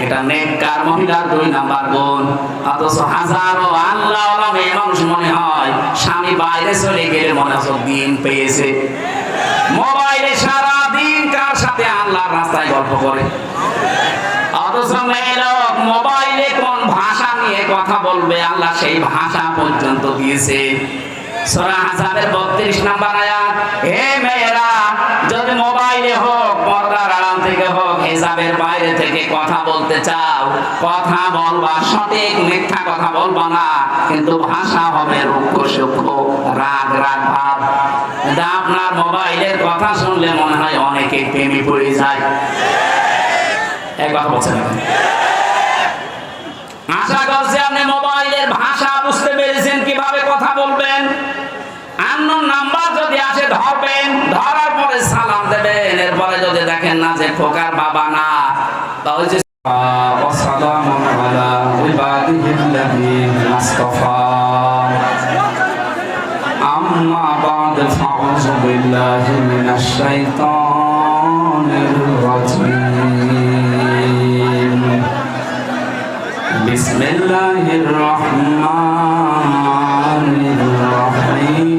এটা নেককার মহিলার 2 নাম্বার গুণ। অথচ হাজারো আল্লাহওয়ালা মেয়ে মানুষ মনে হয় স্বামী বাইরে চলে গেলে মনে হয় দিন পেয়েছে, মোবাইলে সারা দিন কার সাথে আল্লাহর রাস্তায় গল্প করে। অথচ মেয়ে লোক মোবাইলে কোন ভাষা নিয়ে কথা বলবে আল্লাহ সেই ভাষা পর্যন্ত দিয়েছে। সূরা আহজাবের 32 নাম্বার আয়াত, হে মেয়েরা, যদি মোবাইলে হোক, পর্দার আড়াল থেকে হোক, হিজাবের বাইরে থেকে কথা বলতে চাও, কথা বলবা সঠিক, মিথ্যা কথা বলবা না, কিন্তু ভাষা হবে রুক্ষ সূক্ষ্ম, রাগ রাগ ভাব। আপনার মোবাইলের কথা শুনলে মনে হয় অনেকে প্রেমে পড়ে যায়। এক কথা বলছেন, আশা করছি আপনি মোবাইলের ভাষা বুঝতে পেরেছেন, কিভাবে কথা বলবেন। আননোন নাম্বার যদি আসে ধরবেন, ধরার পরে সালাম দেবেন, এরপরে যদি দেখেন না যে খোকার বাবা না, তাহলে যে ওয়াসসালামু আলা ইবাদিহিল্লাযীনা ইসতাফা, আম্মা বা'দ, ফাউযু বিল্লাহি মিনাশ শাইতানির রাজীম। বিসমিল্লাহির রাহমানির রাহিম।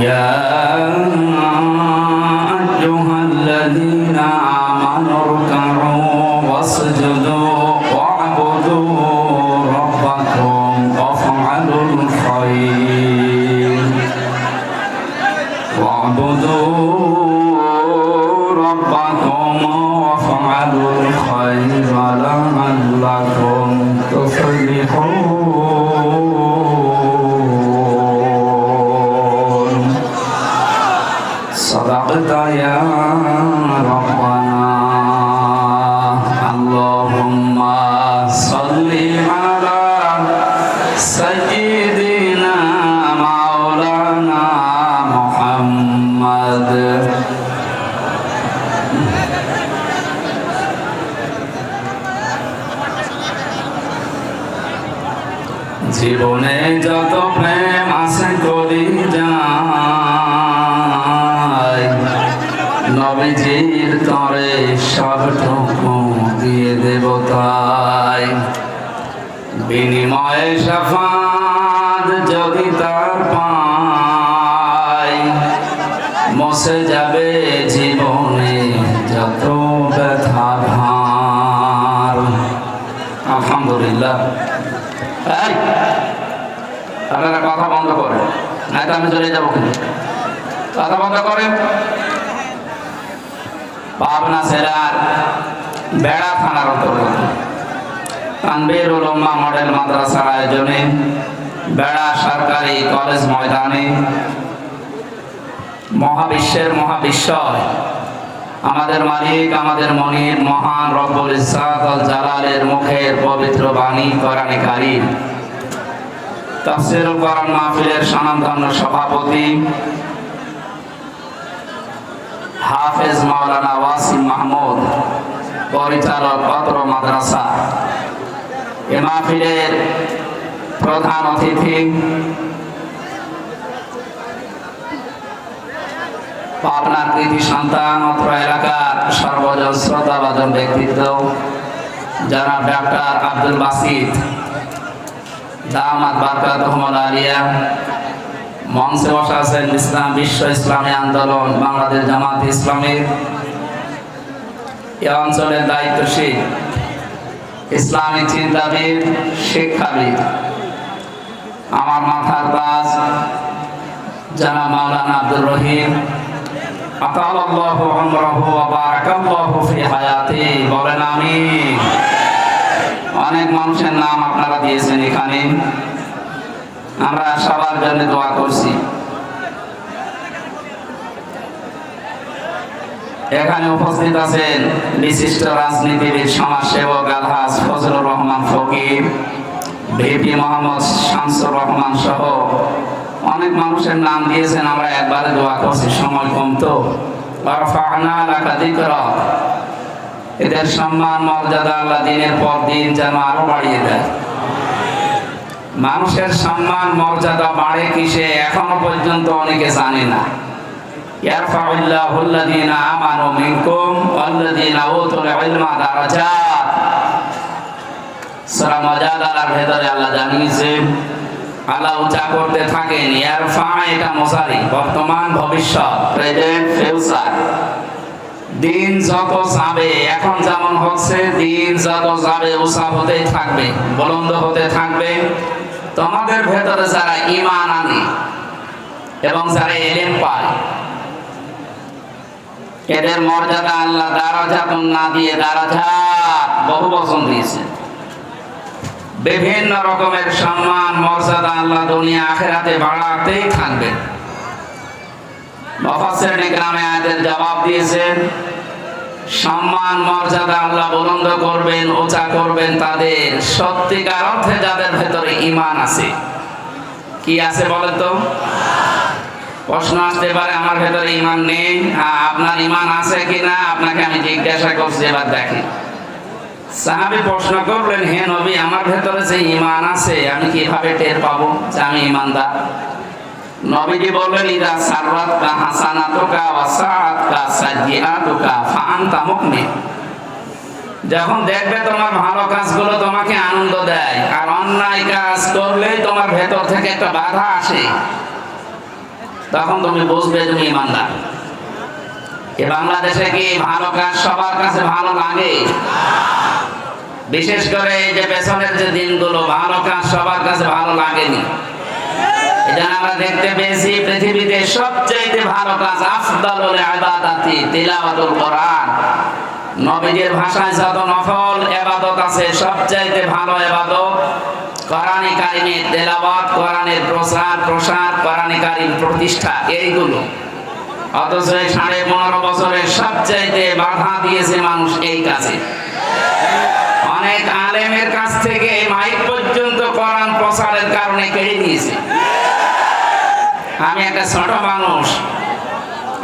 ইয়া আইয়ুহাল্লাযীনা আমানু রুকউ ওয়াসজুদু ওয়া'বুদু রাব্বাকুম ওয়াফআলুল খায়র ওয়া'বুদু রাব্বাকুম ওয়াফআলুল খায়র লা'আল্লাকুম তুফলিহুন। সাদাকতা ইয়া রাব্বানা। আল্লাহুম্মা সাল্লি আলা সাইয়্যিদিনা মাওলানা মুহাম্মদ। জীবনে যত প্রেম আছে করি যায়, নবীজির তরে সবটুকু দিয়ে দেব তাই। বিনিময়ে শাফাত যদি তার পাই, মুছে যাবে জীবনে যত ব্যথা ভার। আলহামদুলিল্লাহ। আপনারা কথা বন্ধ করেন, নাইতো আমি চলে যাবো। কিন্তু কথা বন্ধ করেন। পাবনা জেলার বেড়া থানার অন্তর্গত তানবীরুল উম্মাহ মডেল মাদ্রাসার আয়োজনে বেড়া সরকারি কলেজ ময়দানে মহাবিশ্বের মহাবিশ্বয় আমাদের মালিক, আমাদের মনির, মহান রব্বুল ইজ্জাত ওয়াল জালালের মুখের পবিত্র বাণী কোরআনে কারীম তাফসীরুল কোরআন মাহফিলের স্বনামধন্য সভাপতি হাফেজ মাওলানা ওয়াসিম মাহমুদ, পরিচালক পত্র মাদ্রাসা, এ মাহফিলের প্রধান অতিথি পাবনার কৃতি সন্তান, অত্র এলাকার সর্বজন শ্রদ্ধাভাজন ব্যক্তিত্ব জনাব ডাক্তার আব্দুল বাসিত দামাত বারকাতুহুল আলিয়া, মঞ্চে বসা আছেন ইসলাম বিশ্ব ইসলামী আন্দোলন বাংলাদেশ জামাত ইসলামী এই অঞ্চলের দায়িত্বশীল ইসলামী চিন্তাবিদ, শিক্ষাবিদ, আমার মাথার তাজ জনাব মাওলানা আব্দুর রহিম, আতালাল্লাহু উমরাহু ওয়া বারাকাল্লাহু ফি হায়াতি। বলেন আমিন। অনেক মানুষের নাম আপনারা দিয়েছেন এখানে, আমরা সবার জন্য দোয়া করছি। এখানে উপস্থিত আছেন বিশিষ্ট রাজনীতিবিদ, সমাজসেবক আলহাজ ফজলুর রহমান ফকির, ভিপি মোহাম্মদ শামসুর রহমান সহ অনেক মানুষের নাম দিয়েছেন, আমরা একবারে দোয়া করছি, সময় কম তো। এদের সম্মান মর্যাদা আল্লাহ দিনের পর দিন যেন আরো বাড়িয়ে দেয়। মানুষের সম্মান মর্যাদা বাড়ে কিসে এখনো পর্যন্ত অনেকে জানে না। ইয়ারফাউল্লাহু আল্লাযীনা আমানু মিনকুম ওয়াল্লাযীনা উতুল ইলমা দারাজাত। সূরা মুজাদালার ভেতরে আল্লাহ জানিয়েছেন, আল্লাহ উঁচা করতে থাকেন। ইয়ারফা এটা মুসারি, বর্তমান ভবিষ্যৎ, প্রেজেন্ট ফিউচার। দিন যত যাবে, এখন যেমন হচ্ছে, দিন যত যাবে উঁচা হতেই থাকবে, বুলন্দ হতে থাকবে। তোমাদের ভেতরে যারা ঈমান আনে এবং যারা ইলম পায়, এদের মর্যাদা আল্লাহ দারাজাতুন না দিয়ে দারাজাত বহু বচন দিয়েছেন। বিভিন্ন রকমের সম্মান মর্যাদা আল্লাহ দুনিয়া আখিরাতে বাড়াতেই থাকবেন। মুফাসসিরিন কেরামে আয়াতের জবাব দিয়েছেন, সম্মান মর্যাদা আল্লাহ বুলন্দ করবেন, উঁচা করবেন তাদের সত্যিকার অর্থে যাদের ভেতরে ঈমান আছে। কি আছে বলেন তো? প্রশ্ন আসতে পারে, আমার ভেতরে ঈমান নেই। আপনার ঈমান আছে কিনা আপনাকে আমি জিজ্ঞাসা করছি, এবার দেখেন। সাহাবী প্রশ্ন করলেন, হে নবী, আমার ভেতরে যে ঈমান আছে আমি কিভাবে টের পাবো যে আমি ঈমানদার? নবীজি বললেন, ইদা সাররাতকা হাসানাতুকা ওয়া সাআতকা সাইয়্যাতুকা ফাআনতা মুমিন। যখন দেখবে তোমার ভালো কাজগুলো তোমাকে আনন্দ দেয়, আর অন্যায় কাজ করলে তোমার ভেতর থেকে একটা বাধা আসে, তখন তুমি বুঝবে তুমি ঈমানদার। এ বাংলাদেশে কি ভালো কাজ সবার কাছে ভালো লাগে? বিশেষ করে এই যে পেছনের যে দিনগুলো, ভালো কাজ সবার কাছে ভালো লাগেনি। এটা আমরা দেখতে পেয়েছি পৃথিবীতে সবচেয়ে ভালো কাজ আফদালুল ইবাদাতি তিলাওয়াতুল কোরআন। নবীজির ভাষায় যত নফল ইবাদত আছে, সবচেয়ে ভালো ইবাদত কোরআনে কারিমের তেলাওয়াত, কোরআনের প্রসার, কোরআনে কারিম প্রতিষ্ঠা, এইগুলো। অথচ 15.5 বছরে সবচেয়ে বাধা দিয়েছে মানুষ এই কাজে। অনেক আলেমের কাছ থেকে মাইক পর্যন্ত কোরআন প্রচারের কারণে কেড়ে নিয়েছে। আমি একটা ছোট মানুষ,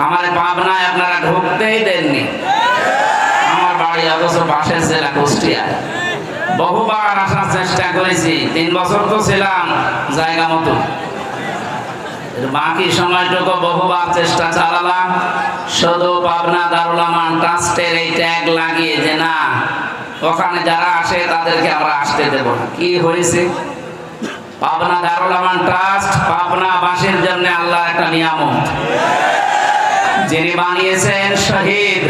আমার পাবনায় আপনারা ঢুকতেই দেননি। আমার বাড়ি অথচ পাশের জেলা কুষ্টিয়া। বহুবার আসার চেষ্টা করেছি, 3 বছর তো ছিলাম জায়গা মতো। বাকি সময়টুকু বহুবার চেষ্টা চালালাম, শুধু পাবনা দারুল আমান ট্রাস্টের এই ট্যাগ লাগিয়ে যে না, ওখানে যারা আসে তাদেরকে আমরা আসতে দেব না। কি হয়েছে? পাবনা দারুল আমান ট্রাস্ট পাবনাবাসীর জন্য আল্লাহ একটা নিয়ামত যিনি বানিয়েছেন, শহীদ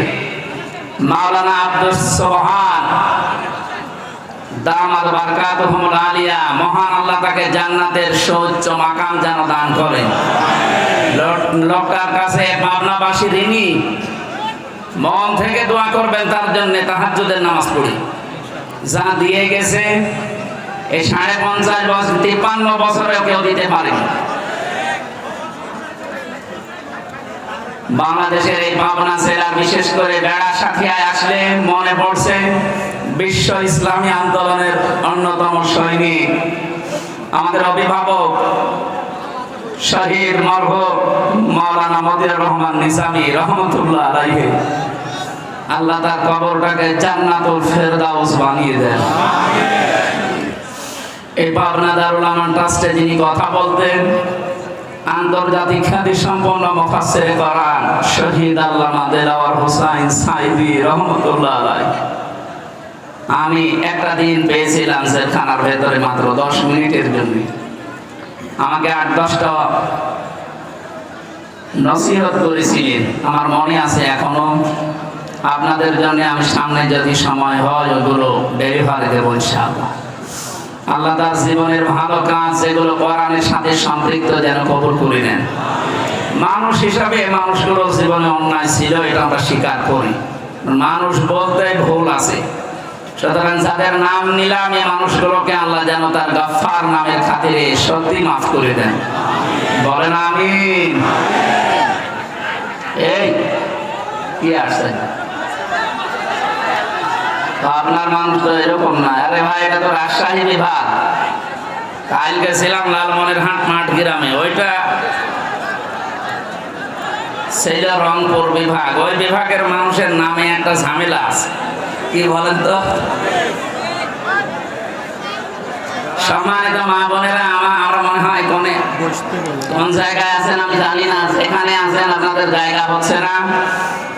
মাওলানা আব্দুস সোবহান দামাত বারকাতুহুমুল আলিয়া। মহান আল্লাহ তাকে জান্নাতের সর্বোচ্চ মাকাম যেন দান করেন। লোকটার কাছে পাবনাবাসী ঋণী, মন থেকে দোয়া করবেন তার জন্য। তাহাজ্জুদের নামাজ পড়ি, যা দিয়ে গেছে এই 55 বছর 53 বছরে কেউ দিতে পারে। বাংলাদেশের এই পাবনা জেলার বিশেষ করে বেড়া সাথিয়ায় আসলে মনে পড়ছে বিশ্ব ইসলামী আন্দোলনের অন্যতম সৈনিক, আমাদের অভিভাবক শহীদ মরহুম মাওলানা মতিউর রহমান নিজামী রহমতুল্লাহ আলাইহি। আল্লাহ তার কবরটাকে জান্নাতুল ফেরদাউস বানিয়ে দেন। এই পাবনা দারুল আমান ট্রাস্টে যিনি কথা বলতেন, আন্তর্জাতিক খ্যাতি সম্পন্ন মুফাসসিরে কোরআন শহীদ আল্লামা দেলাওয়ার হোসাইন সাইদি রহমতুল্লাহ আলাইহি। আমি একটা দিন পেয়েছিলাম জেলখানার ভেতরে মাত্র 10 মিনিটের জন্য। আমাকে 8-10টা নসিহত করেছিলেন, আমার মনে আছে এখনো। আপনাদের জন্য আমি সামনে যদি সময় হয় ওগুলো ডেলিভারি দেবো ইনশাআল্লাহ। আল্লাহ তার জীবনের ভালো কাজ যেগুলো কোরআনের সাথে সম্পৃক্ত যেন কবুল করে নেন। মানুষ হিসাবে মানুষগুলোর জীবনে অন্যায় ছিল, এটা আমরা স্বীকার করি। মানুষ বলতে ভুল আছে, সুতরাং যাদের নাম নিলাম এই মানুষগুলোকে আল্লাহ যেন তার গফফার নামের খাতিরে সত্যি মাফ করে দেন। বলেন আমিন। এই কি আসছে? আপনার মানুষ তো এরকম না। আরে ভাই, এটা তো রাজশাহী বিভাগ। কালকে ছিলাম লালমনিরহাট মাঠ গ্রামে, ওইটা ছিল রংপুর বিভাগ। ওই বিভাগের মানুষের নামে একটা ঝামেলা আছে। কি বলেন তো? সম্মানিত মা বোনেরা, আমরা মনে হয় কোন জায়গায় আছেন আমি জানি না, যেখানে আছেন আপনাদের জায়গা হচ্ছে না।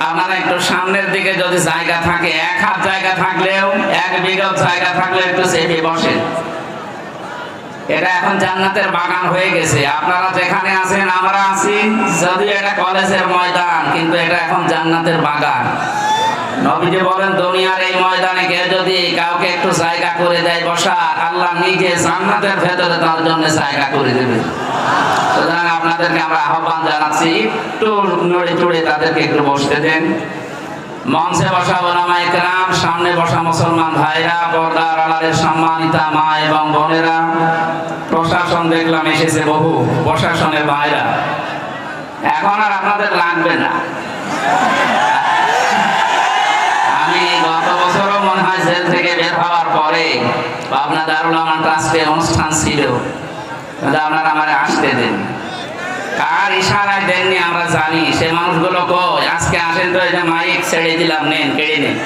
আপনারা একটু সামনের দিকে যদি জায়গা থাকে, 1 হাত জায়গা থাকলেও, 1 বিঘা জায়গা থাকলেও একটু চেপে বসেন। এটা এখন জান্নাতের বাগান হয়ে গেছে। আপনারা যেখানে আছেন আমরা আছি, যদিও এটা কলেজের ময়দান, কিন্তু এটা এখন জান্নাতের বাগান। নবীজি বলেন, দুনিয়ার এই ময়দানে কেউ যদি কাউকে একটু জায়গা করে দেয় বসা, আল্লাহ নিজে জান্নাতের ভেতরে তার জন্য জায়গা করে দেবে। সুতরাং আপনাদেরকে আমরা আহ্বান জানাচ্ছি, একটু নড়ে চড়ে তাদেরকে একটু বসতে দেন। মঞ্চে বসা ওলামায়ে কেরাম, সামনে বসা মুসলমান ভাইরা, পর্দার আড়ালের সম্মানিতা মা এবং বোনেরা, প্রশাসন দেখলাম এসেছে বহু, প্রশাসনের ভাইরা, এখন আর আপনাদের লাগবে না। আমি গত বছরও মনে হয় জেল থেকে বের হওয়ার পরে পাবনা দারুল আমান ট্রাস্টে অনুষ্ঠান ছিল, আপনারা আমার আসতে দেন। কার ইশারায় দেননি আমরা জানি, সে মানুষগুলো কই? আজকে আসেন তো, এই যে মাইক ছেড়ে দিলাম, নেন, কেড়ে নেন।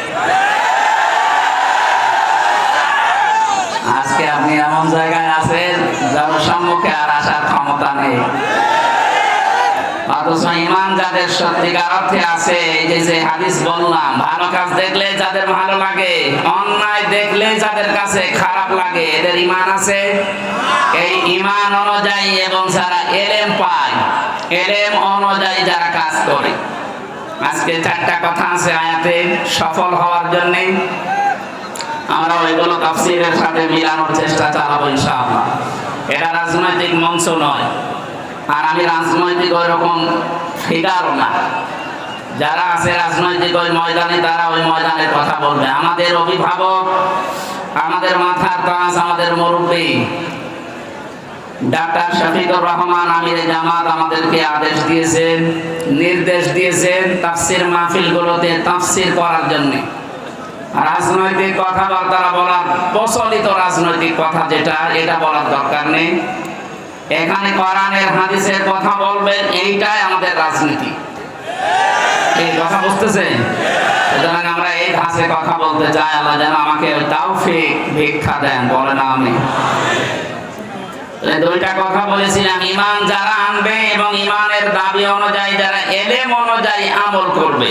আজকে আপনি এমন জায়গায় আছেন যার সম্মুখে আর আসার ক্ষমতা নেই। অথচ ইমান যাদের সত্যিকার অর্থে আছে, এই যে হাদিস বললাম, ভালো কাজ দেখলে যাদের ভালো লাগে, অন্যায় দেখলে যাদের কাছে খারাপ লাগে, এদের ইমান আছে। এই ইমান অনুযায়ী এবং যারা এলেম পায়, এলেম অনুযায়ী যারা কাজ করে। আজকে 4টা কথা আছে আয়াতে সফল হওয়ার জন্য, আমরা ওইগুলো তাফসীরের সাথে মিলানোর চেষ্টা চালাবো ইনশাআল্লাহ। এটা রাজনৈতিক মঞ্চ নয়, আর আমি রাজনৈতিক ওই রকম ফিগারও না। যারা আছে রাজনৈতিক ওই ময়দানে, তারা ওই ময়দানের কথা বলবে। আমাদের অভিভাবক, আমাদের মাথার তাজ, আমাদের মুরব্বী ডাক্তার শফিকুর রহমান আমিরে জামাত আমাদেরকে আদেশ দিয়েছেন, নির্দেশ দিয়েছেন তাফসীর মাহফিলগুলোতে তাফসীর করার জন্য। রাজনৈতিক কথাবার্তা বলার, প্রচলিত রাজনৈতিক কথা যেটা, এটা বলার দরকার নেই। এখানে কোরআনের হাদিসের কথা বলবেন, এইটাই আমাদের রাজনীতি। এই কথা বুঝতেছেন? সুতরাং আমরা এই ধাঁচে কথা বলতে চাই। আল্লাহ যেন আমাকে তাওফিক ভিক্ষা দেন, বলেন আমিন। 2টা কথা বলেছিলাম, ইমান যারা আনবে এবং ইমানের দাবি অনুযায়ী যারা এলেম অনুযায়ী আমল করবে।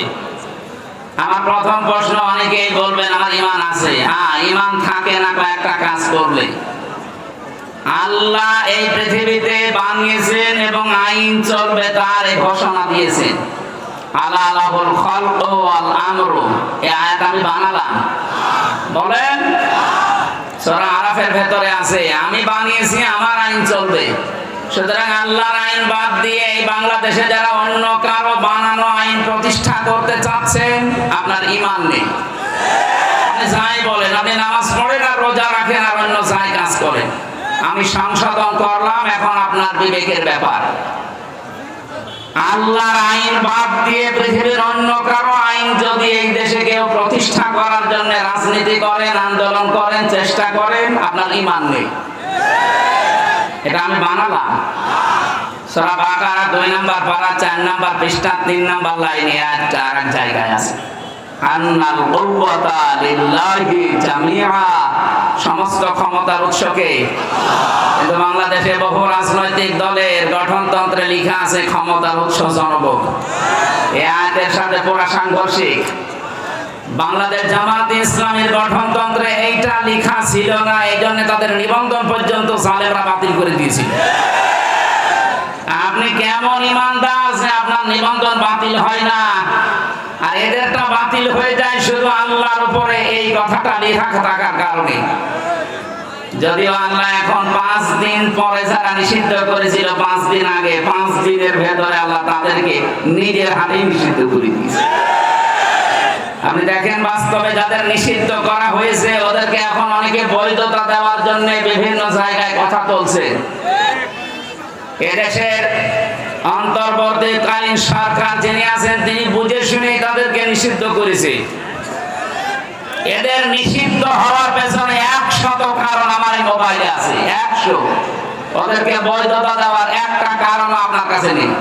আমার প্রথম প্রশ্ন, অনেকেই বলবেন আমার ইমান আছে। হ্যাঁ, ইমান থাকে না কয়েকটা কাজ করলে। আল্লাহ এই পৃথিবীতে বানিয়েছেন এবং আইন চলবে তার এই ঘোষণা দিয়েছেন। আলা লাহুল খালকু ওয়াল আমরু, এই আয়াত আমি বানালাম, বলেন। সূরা আরাফের ভেতরে আছে, আমি বানিয়েছি, আমার আইন চলবে। সুতরাং আল্লাহর আইন বাদ দিয়ে এই বাংলাদেশে যারা অন্য কারো বানানো আইন প্রতিষ্ঠা করতে চাচ্ছেন, আপনার ঈমান নেই। আপনি যাই বলেন, আপনি নামাজ পড়েন আর রোজা রাখেন আর অন্য যাই কাজ করেন, আমি সংশোধন করলাম, এখন আপনার বিবেকের ব্যাপার। আল্লাহর আইন বাদ দিয়ে পৃথিবীর অন্য কারো আইন যদি এই দেশে কেউ প্রতিষ্ঠা করার জন্য রাজনীতি করেন, আন্দোলন করেন, চেষ্টা করেন, আপনার ঈমান নেই। এটা আমি বানালাম। সূরা বাকারা 2 নম্বর পারা 4 নম্বর পৃষ্ঠা 3 নম্বর লাইনে একটা আরেক জায়গায় আছে, আন্নাল কুওয়াতা লিল্লাহি জামিআ, সমস্ত ক্ষমতার উৎসকে। কিন্তু বাংলাদেশে বহু রাজনৈতিক দলের গঠনতন্ত্রে লেখা আছে ক্ষমতার উৎস জনগণ। এই আয়াতের সাথে পুরা সাংঘর্ষিক। বাংলাদেশ জামাতে ইসলামের গঠনতন্ত্রে এইটা লেখা ছিল না, এই জন্য তাদের নিবন্ধন পর্যন্ত জালেমরা বাতিল করে দিয়েছিল। আপনি কেমন ইমানদার যে আপনার নিবন্ধন বাতিল হয় না, আর এদেরটা বাতিল হয়ে যায় শুধু আল্লাহর উপরে এই কথাটা লেখা থাকার কারণে। যদিও আল্লাহ এখন 5 দিন পরে যারা নিষিদ্ধ করেছিল, 5 দিন আগে, 5 দিনের ভেতরে আল্লাহ তাদেরকে নিজের হাতেই নিষিদ্ধ করে দিয়েছে। আপনি দেখেন, বাস্তবে যাদের নিষিদ্ধ করা হয়েছে ওদেরকে এখন অনেকে বৈধতা দেওয়ার জন্য বিভিন্ন জায়গায় কথা চলছে। এদেশের অন্তর্বর্তীকালীন সরকার যিনি আছেন, তিনি বুঝে শুনে তাদেরকে নিষিদ্ধ করেছে। এদের নিষিদ্ধ হওয়ার পেছনে 100 কারণ আমার এই মোবাইলে আছে, 100। ওদেরকে বৈধতা দেওয়ার একটা কারণ আপনার কাছে নেই।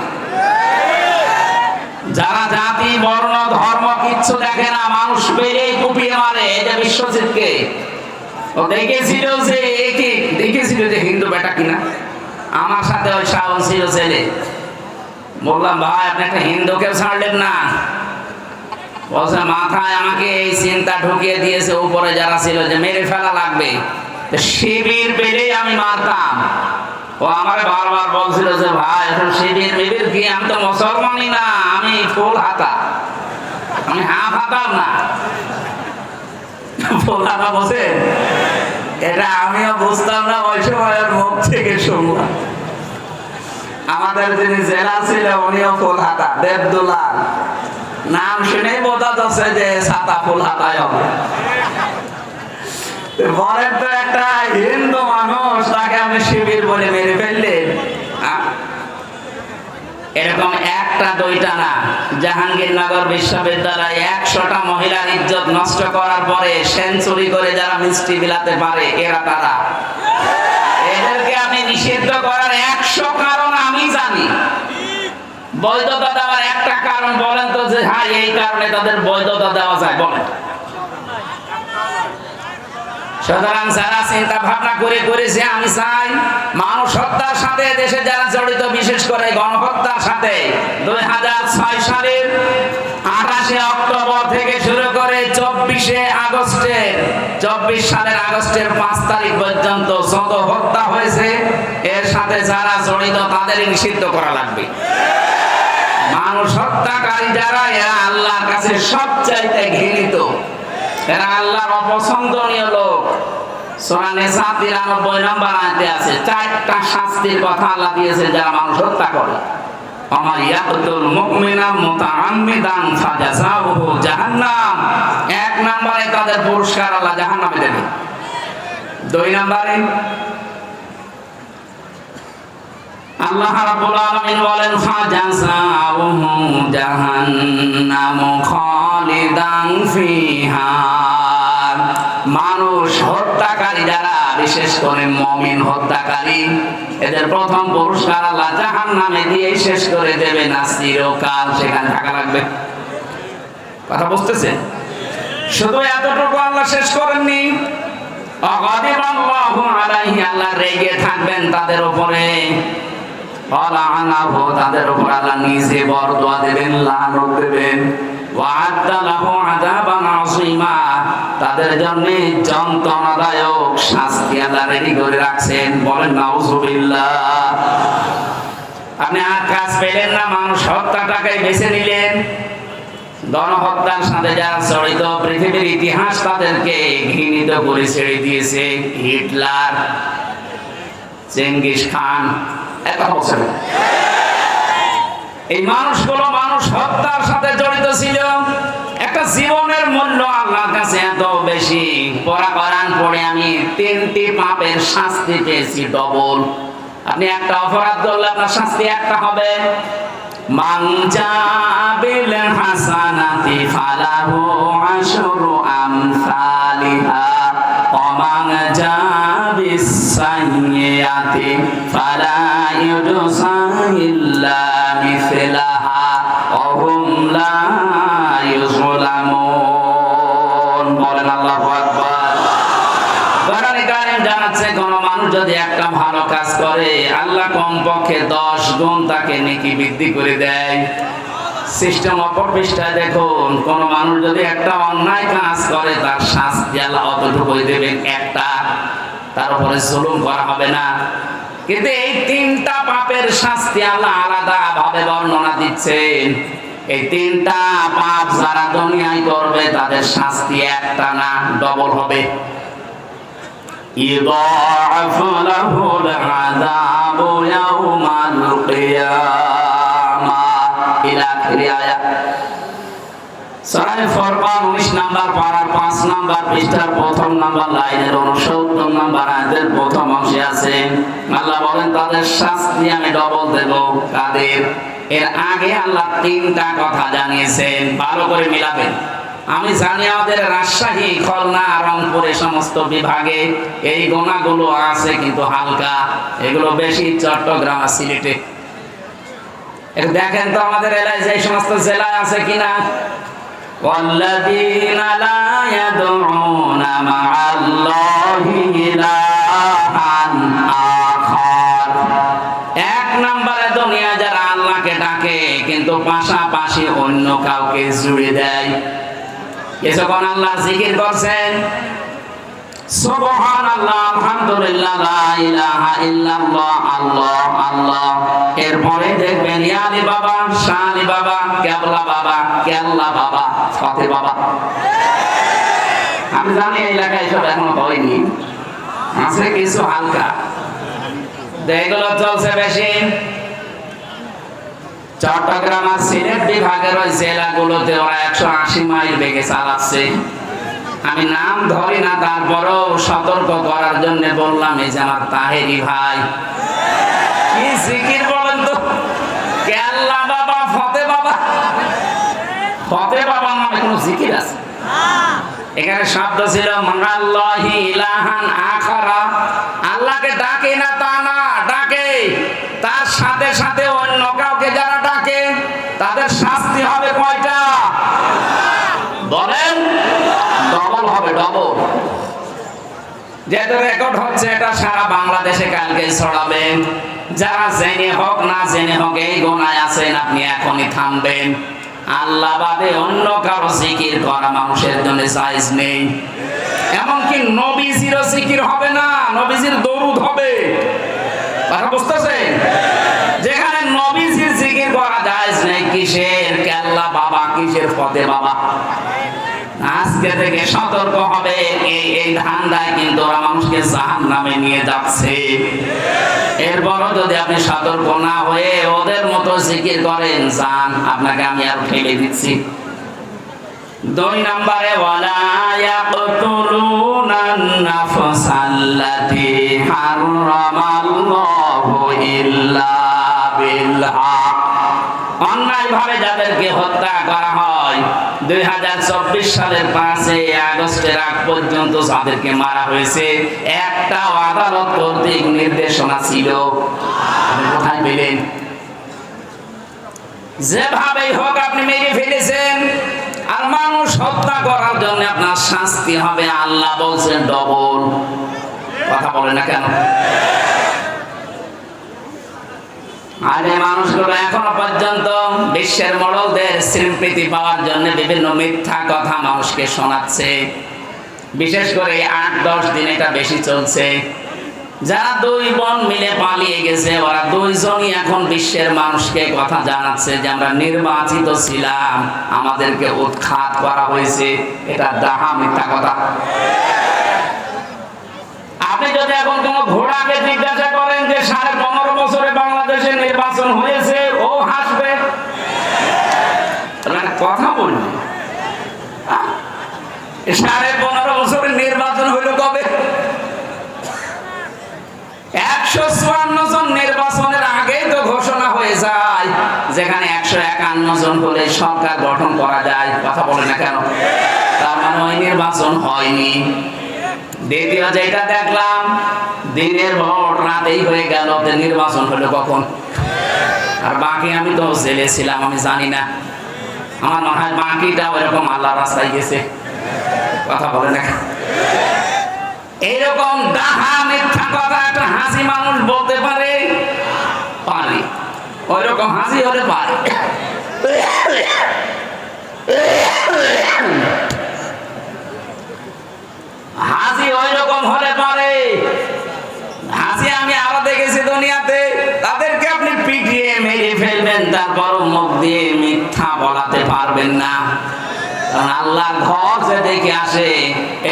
যারা জাতীয় বর্ণ ধর্ম কিচ্ছু দেখে না, মানুষ পেলেই কুপিয়ে মারে। এই যে বিশ্বজিৎকে ও দেখেছিল যে হিন্দু বেটা কিনা, আমার সাথে ওই শাওন ছিল ছেলে। বললাম ভাই আপনি একটা হিন্দুকে ছাড়লেন না? বলছে মাথায় আমাকে এই চিন্তা ঢুকিয়ে দিয়েছে উপরে যারা ছিল যে মেরে ফেলা লাগবে, শিবির পেলেই আমি মারতাম। ও আমার বারবার বলছিল যে ভাই এখন শিবির মিবির কি, আমি তো মুসলমানই না, আমি ফুল হাতা, আমি হাফ হাতাও না। ফুল হাতা বসে এটা আমিও বুঝতাম না, ওই সময় মুখ থেকে শুনলাম। আমাদের যিনি জেলা ছিল উনিও ফুল হাতা, দেবদুলাল, নাম শুনেই বোঝা যাচ্ছে যে ছাতা ফুল হাতায় হবে। বলেন তো একটা হিন্দু মানুষ তাকে আমি শিবির বলে মেরে ফেললেন। এরকম একটা দুইটা না, জাহাঙ্গীরনগর বিশ্ববিদ্যালয়ে 100টা মহিলার ইজ্জত নষ্ট করার পরে সেঞ্চুরি করে যারা মিষ্টি বিলাতে পারে এরা তারা। এদেরকে আপনি নিষিদ্ধ করার 100 কারণ আমি জানি। বৈধতা দেওয়ার একটা কারণ বলেন তো, যে হ্যাঁ এই কারণে তাদের বৈধতা দেওয়া যায়, বলেন। সুতরাং যারা চিন্তা ভাবনা করেছে, আমি চাই মানুষ হত্যার সাথে দেশে যারা জড়িত, বিশেষ করে গণহত্যার সাথে 2006 সালের 28 অক্টোবর থেকে শুরু করে 24 সালের আগস্টের 5 তারিখ পর্যন্ত যত হত্যা হয়েছে এর সাথে যারা জড়িত তাদের নিষিদ্ধ করা লাগবে। মানুষ হত্যাকারী যারা, এরা আল্লাহর কাছে সবচাইতে ঘৃণিত, এরা আল্লাহর অপছন্দনীয় লোক। সূরা নিসা 93 নম্বর আয়াতে আছে 4টা শাস্তির কথা আল্লাহ দিয়েছে যারা মানুষ হত্যা করে। আমার ইয়াকতুল মুমিনা মুতাআম্মিদান ফাজাযাউহু জাহান্নাম। 1 নম্বরে তাদের পুরস্কার আল্লাহ জাহান্নামে দেবে। 2 নম্বরে আল্লাহ রাব্বুল আলামিন বলেন ফাজাযাউহু জাহান্নাম খালিদান ফিহা। মানুষ হত্যাকারী যারা, বিশেষ করে মুমিন হত্যাকারী, এদের প্রথম পুরস্কার আল্লাহ জাহান্নামে দিয়ে শেষ করে দেবে না, চিরকাল সেখানে থাকা লাগবে। কথা বুঝতেছেন? শুধু এতটুকু আল্লাহ শেষ করেননি, আগাদিবাল্লাহু আলাইহি, আল্লাহ রেগে থাকবেন তাদের উপরে, ওয়ালাআনাহু, তাদের উপর আল্লাহ নিজে বরদোয়া দেবেন, লানত দেবেন, ওয়া'আদ্দা লাহু আযাবান আযীমা, তাদের জন্য যন্ত্রণাদায়ক শাস্তি আল্লাহ রেডি করে রাখছেন। বলেন নাউযুবিল্লাহ। আপনি আর কাজ পেলেন না, মানুষ হত্যাটাকে বেছে নিলেন। গণহত্যার সাথে যারা জড়িত, পৃথিবীর ইতিহাস তাদেরকে ঘৃণিত করে ছেড়ে দিয়েছে। হিটলার, চেঙ্গিস খান, এই মানুষগুলো মানুষ হত্যার সাথে জড়িত ছিল। একটা জীবনের মূল্য আল্লাহর কাছে এত বেশি। কোরআন পড়ে আমি 3টি পাপের শাস্তি পেয়েছি ডবল। আপনি একটা অপরাধ করলে আপনার শাস্তি একটা হবে। মান জাবিল হাসানাতি ফালাহু আশরু আমসালিহা ওয়া মান জাবিস সাইয়্যাতি ফালা ইউজসা ইল্লা মিসলাহা ওয়া হুম লা ইউযলামুন। বলেন আল্লাহু আকবার। কোরআনে কারীম জানাচ্ছে কোন মানুষ যদি একটা ভালো কাজ করে আল্লাহ কমপক্ষে 10 গুণ তাকে নেকি বৃদ্ধি করে দেয়। সিস্টেম অপর পৃষ্ঠায় দেখুন, কোন মানুষ যদি একটা অন্যায় কাজ করে তার শাস্তি আল্লাহ অতটুকুই দেবেন, একটা, তার উপরে জুলুম করা হবে না। কিন্তু এই 3টা পাপের শাস্তি আল্লাহ আলাদা ভাবে বর্ণনা দিচ্ছেন। এই 3টা পাপ যারা দুনিয়ায় করবে তাদের শাস্তি একটা না, ডবল হবে। يضاعف له العذاب يوم القيامة إلى آخر آية। সূরা ফুরকান 19 নম্বর পারার 5 নম্বর পৃষ্ঠার প্রথম নম্বর লাইনের 69 নম্বর আয়াতের প্রথম অংশে আছে আল্লাহ বলেন তাদের শাস্তি আমি ডবল দেব। কাদের? এর আগে আল্লাহ 3টা কথা জানিয়েছেন, ভালো করে মিলাবেন। আমি জানি আমাদের রাজশাহী, খুলনা, রংপুরে সমস্ত বিভাগে এই গুণাগুলো আছে, কিন্তু হালকা, এগুলো বেশি চট্টগ্রাম আর সিলেটে। একটু দেখেন তো আমাদের এলাকায় যে সমস্ত জেলায় আছে কিনা। والذين لا يدعون مع الله إلها آخر। এক নম্বরে দুনিয়া যারা আল্লাহকে ডাকে কিন্তু পাশাপাশি অন্য কাউকে জুড়ে দেয়। কিছুক্ষণ আল্লাহ জিকির করছেন, সুবহানাল্লাহ, আলহামদুলিল্লাহ, লা ইলাহা ইল্লাল্লাহ, আল্লাহ আল্লাহ। এরপরে দেখবেন ইয়ালি বাবা, শালি বাবা, কেবলা বাবা, কেল্লা বাবা, ফতে বাবা। আমি জানি এই এলাকায় সব এখনো হয়নি, আছে কিছু হালকা, এগুলো চলছে বেশি। চট্টগ্রাম আর সিলেট বিভাগের ওই জেলাগুলোতে ওরা 180 মাইল বেগে চালাচ্ছে। আমি নাম ধরি না, তারপরও সতর্ক করার জন্য বললাম। এই যে আমার তাহেরি ভাই, কি জিকির বলেন তো, কেল্লা বাবা, ফতে বাবা। ফতে বাবা নামে কোনো জিকির আছে? এখানে শব্দ ছিল মাআল্লাহি ইলাহান আখারা। আল্লাহকে ডাকে না তা না, ডাকে তার সাথে সাথে অন্য কাউকে যারা ডাকে তাদের শাস্তি হবে কয়টা বলেন? ডবল হবে, ডবল। যেটা রেকর্ড হচ্ছে এটা সারা বাংলাদেশে কালকে ছড়াবে। যারা জেনে হোক না জেনে হোক এই গুনায় আছেন, আপনি এখনই থামবেন। আল্লাহ বাদে অন্য কারো জিকির করা মানুষের জন্য জায়েজ নেই। এমনকি নবীজিরও জিকির হবে না, নবীজির দরুদ হবে। কথা বুঝতেছেন? যেখানে নবীজির জিকির করা জায়েজ নেই, কিসের কেল্লা বাবা, কিসের ফতে বাবা? আজকে থেকে সতর্ক হবে। এই ধান্দায় কিন্তু ওরা মানুষকে জাহান্নামে নিয়ে যাচ্ছে। এরপরও যদি আপনি সতর্ক না হয়ে ওদের মতো জিকির করেন, যান, আপনাকে আমি আর ফেলে দিচ্ছি। 2 নম্বরে ওয়ালা ইয়াকতুলুনান নাফসাল্লাতী হারামাল্লাহু ইল্লা বিল হক। অন্যায়ভাবে যাদেরকে হত্যা করা হয়, 2024 সালের 5 আগস্টের আগ পর্যন্ত যাদেরকে মারা হয়েছে, একটাও আদালত কর্তৃক নির্দেশনা ছিল। কোথায় পেলেন? যেভাবেই হোক আপনি মেরে ফেলেছেন, আর মানুষ হত্যা করার জন্য আপনার শাস্তি হবে। আল্লাহ বলছেন ডবল। কথা বলে না কেন? আরে মানুষগুলো এখনো পর্যন্ত বিশ্বের মোড়লদের স্বীকৃতি পাওয়ার জন্য বিভিন্ন মিথ্যা কথা মানুষকে শোনাচ্ছে। বিশেষ করে 8-10 দিন এটা বেশি চলছে। যারা 2 বোন মিলে পালিয়ে গেছে, ওরা 2 জনই এখন বিশ্বের মানুষকে কথা জানাচ্ছে যে আমরা নির্বাচিত ছিলাম, আমাদেরকে উৎখাত করা হয়েছে। এটা ডাহা মিথ্যা কথা। আপনি যদি এখন কোন ঘোড়াকে জিজ্ঞাসা করেন যে 15.5 বছরে বাংলাদেশে নির্বাচন হয়েছে, ও হাসবে। কথা বলবে 15.5 বছরে নির্বাচন হইল কবে? 154 জন নির্বাচনের আগেই তো ঘোষণা হয়ে যায়, যেখানে 151 জন হলে সরকার গঠন করা যায়। কথা বলে না কেন? তার মানে ওই নির্বাচন হয়নি। দ্বিতীয় যেটা দেখলাম, দিনের ভোট রাতেই হয়ে গেল, নির্বাচন হলো কখন? আর বাকি আমি তো জেলে ছিলাম, আমি জানি না। আমার মনে হয় বাকিটা ওইরকম আল্লাহর রাস্তায় গেছে। কথা বলে না? এইরকম ডাহা মিথ্যা কথা একটা হাসি মানুষ বলতে পারে? পারে। ওইরকম হাসি হলে পারে। হাসি ওই রকম হলে পারে। হাসি আমি আরো দেখেছি দুনিয়াতে। তাদেরকে আপনি পিটিয়ে মেরে ফেলবেন, তারপর মুখ দিয়ে মিথ্যা বলাতে পারবেন না। কারণ আল্লাহর ঘর যে দেখে আসে,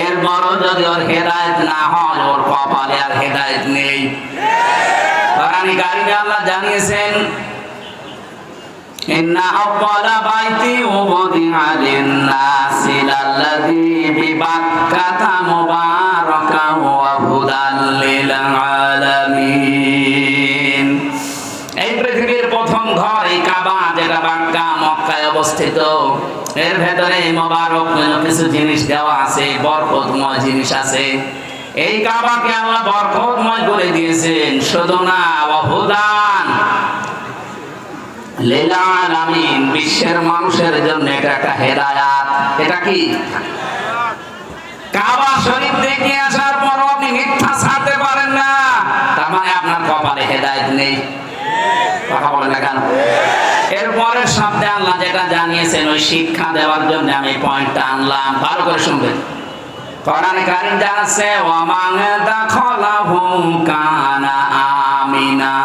এরপরও যদি ওর হেদায়েত না হয়, ওর কপালে আর হেদায়েত নেই। কোরআনে কারিমে আল্লাহ জানিয়েছেন, ইন্না আওয়ালা বাইতি উযিআ লিন-নাসি লাল্লাযী বিবাক্কাতা মুবারাকান ওয়া হুদাল লিল আলামিন। এই পৃথিবীর প্রথম ঘর এই কাবা, যেটা মক্কা, মক্কায় অবস্থিত। এর ভেতরে মোবারক কিছু জিনিস দেওয়া আছে, বরকতময় জিনিস আছে। এই কাবাকে আল্লাহ বরকতময় করে দিয়েছেন। শুধু না, ওয়া হুদান লিল আলামিন, বিশ্বের মানুষের জন্য এটা একটা হেদায়াত। এটা কি? কাবা শরীফ দেখে আসার পর আপনি মিথ্যা ছাড়তে পারেন না, তার মানে আপনার কপালে হেদায়েত নেই। কথা বলেন না কেন? এরপরের শব্দে আল্লাহ যেটা জানিয়েছেন ওই শিক্ষা দেওয়ার জন্য আমি পয়েন্টটা আনলাম, ভালো করে শুনবেন। কোরআনে কারীম জানাচ্ছে ওয়া মান দাখালাহু কানা আমিনা।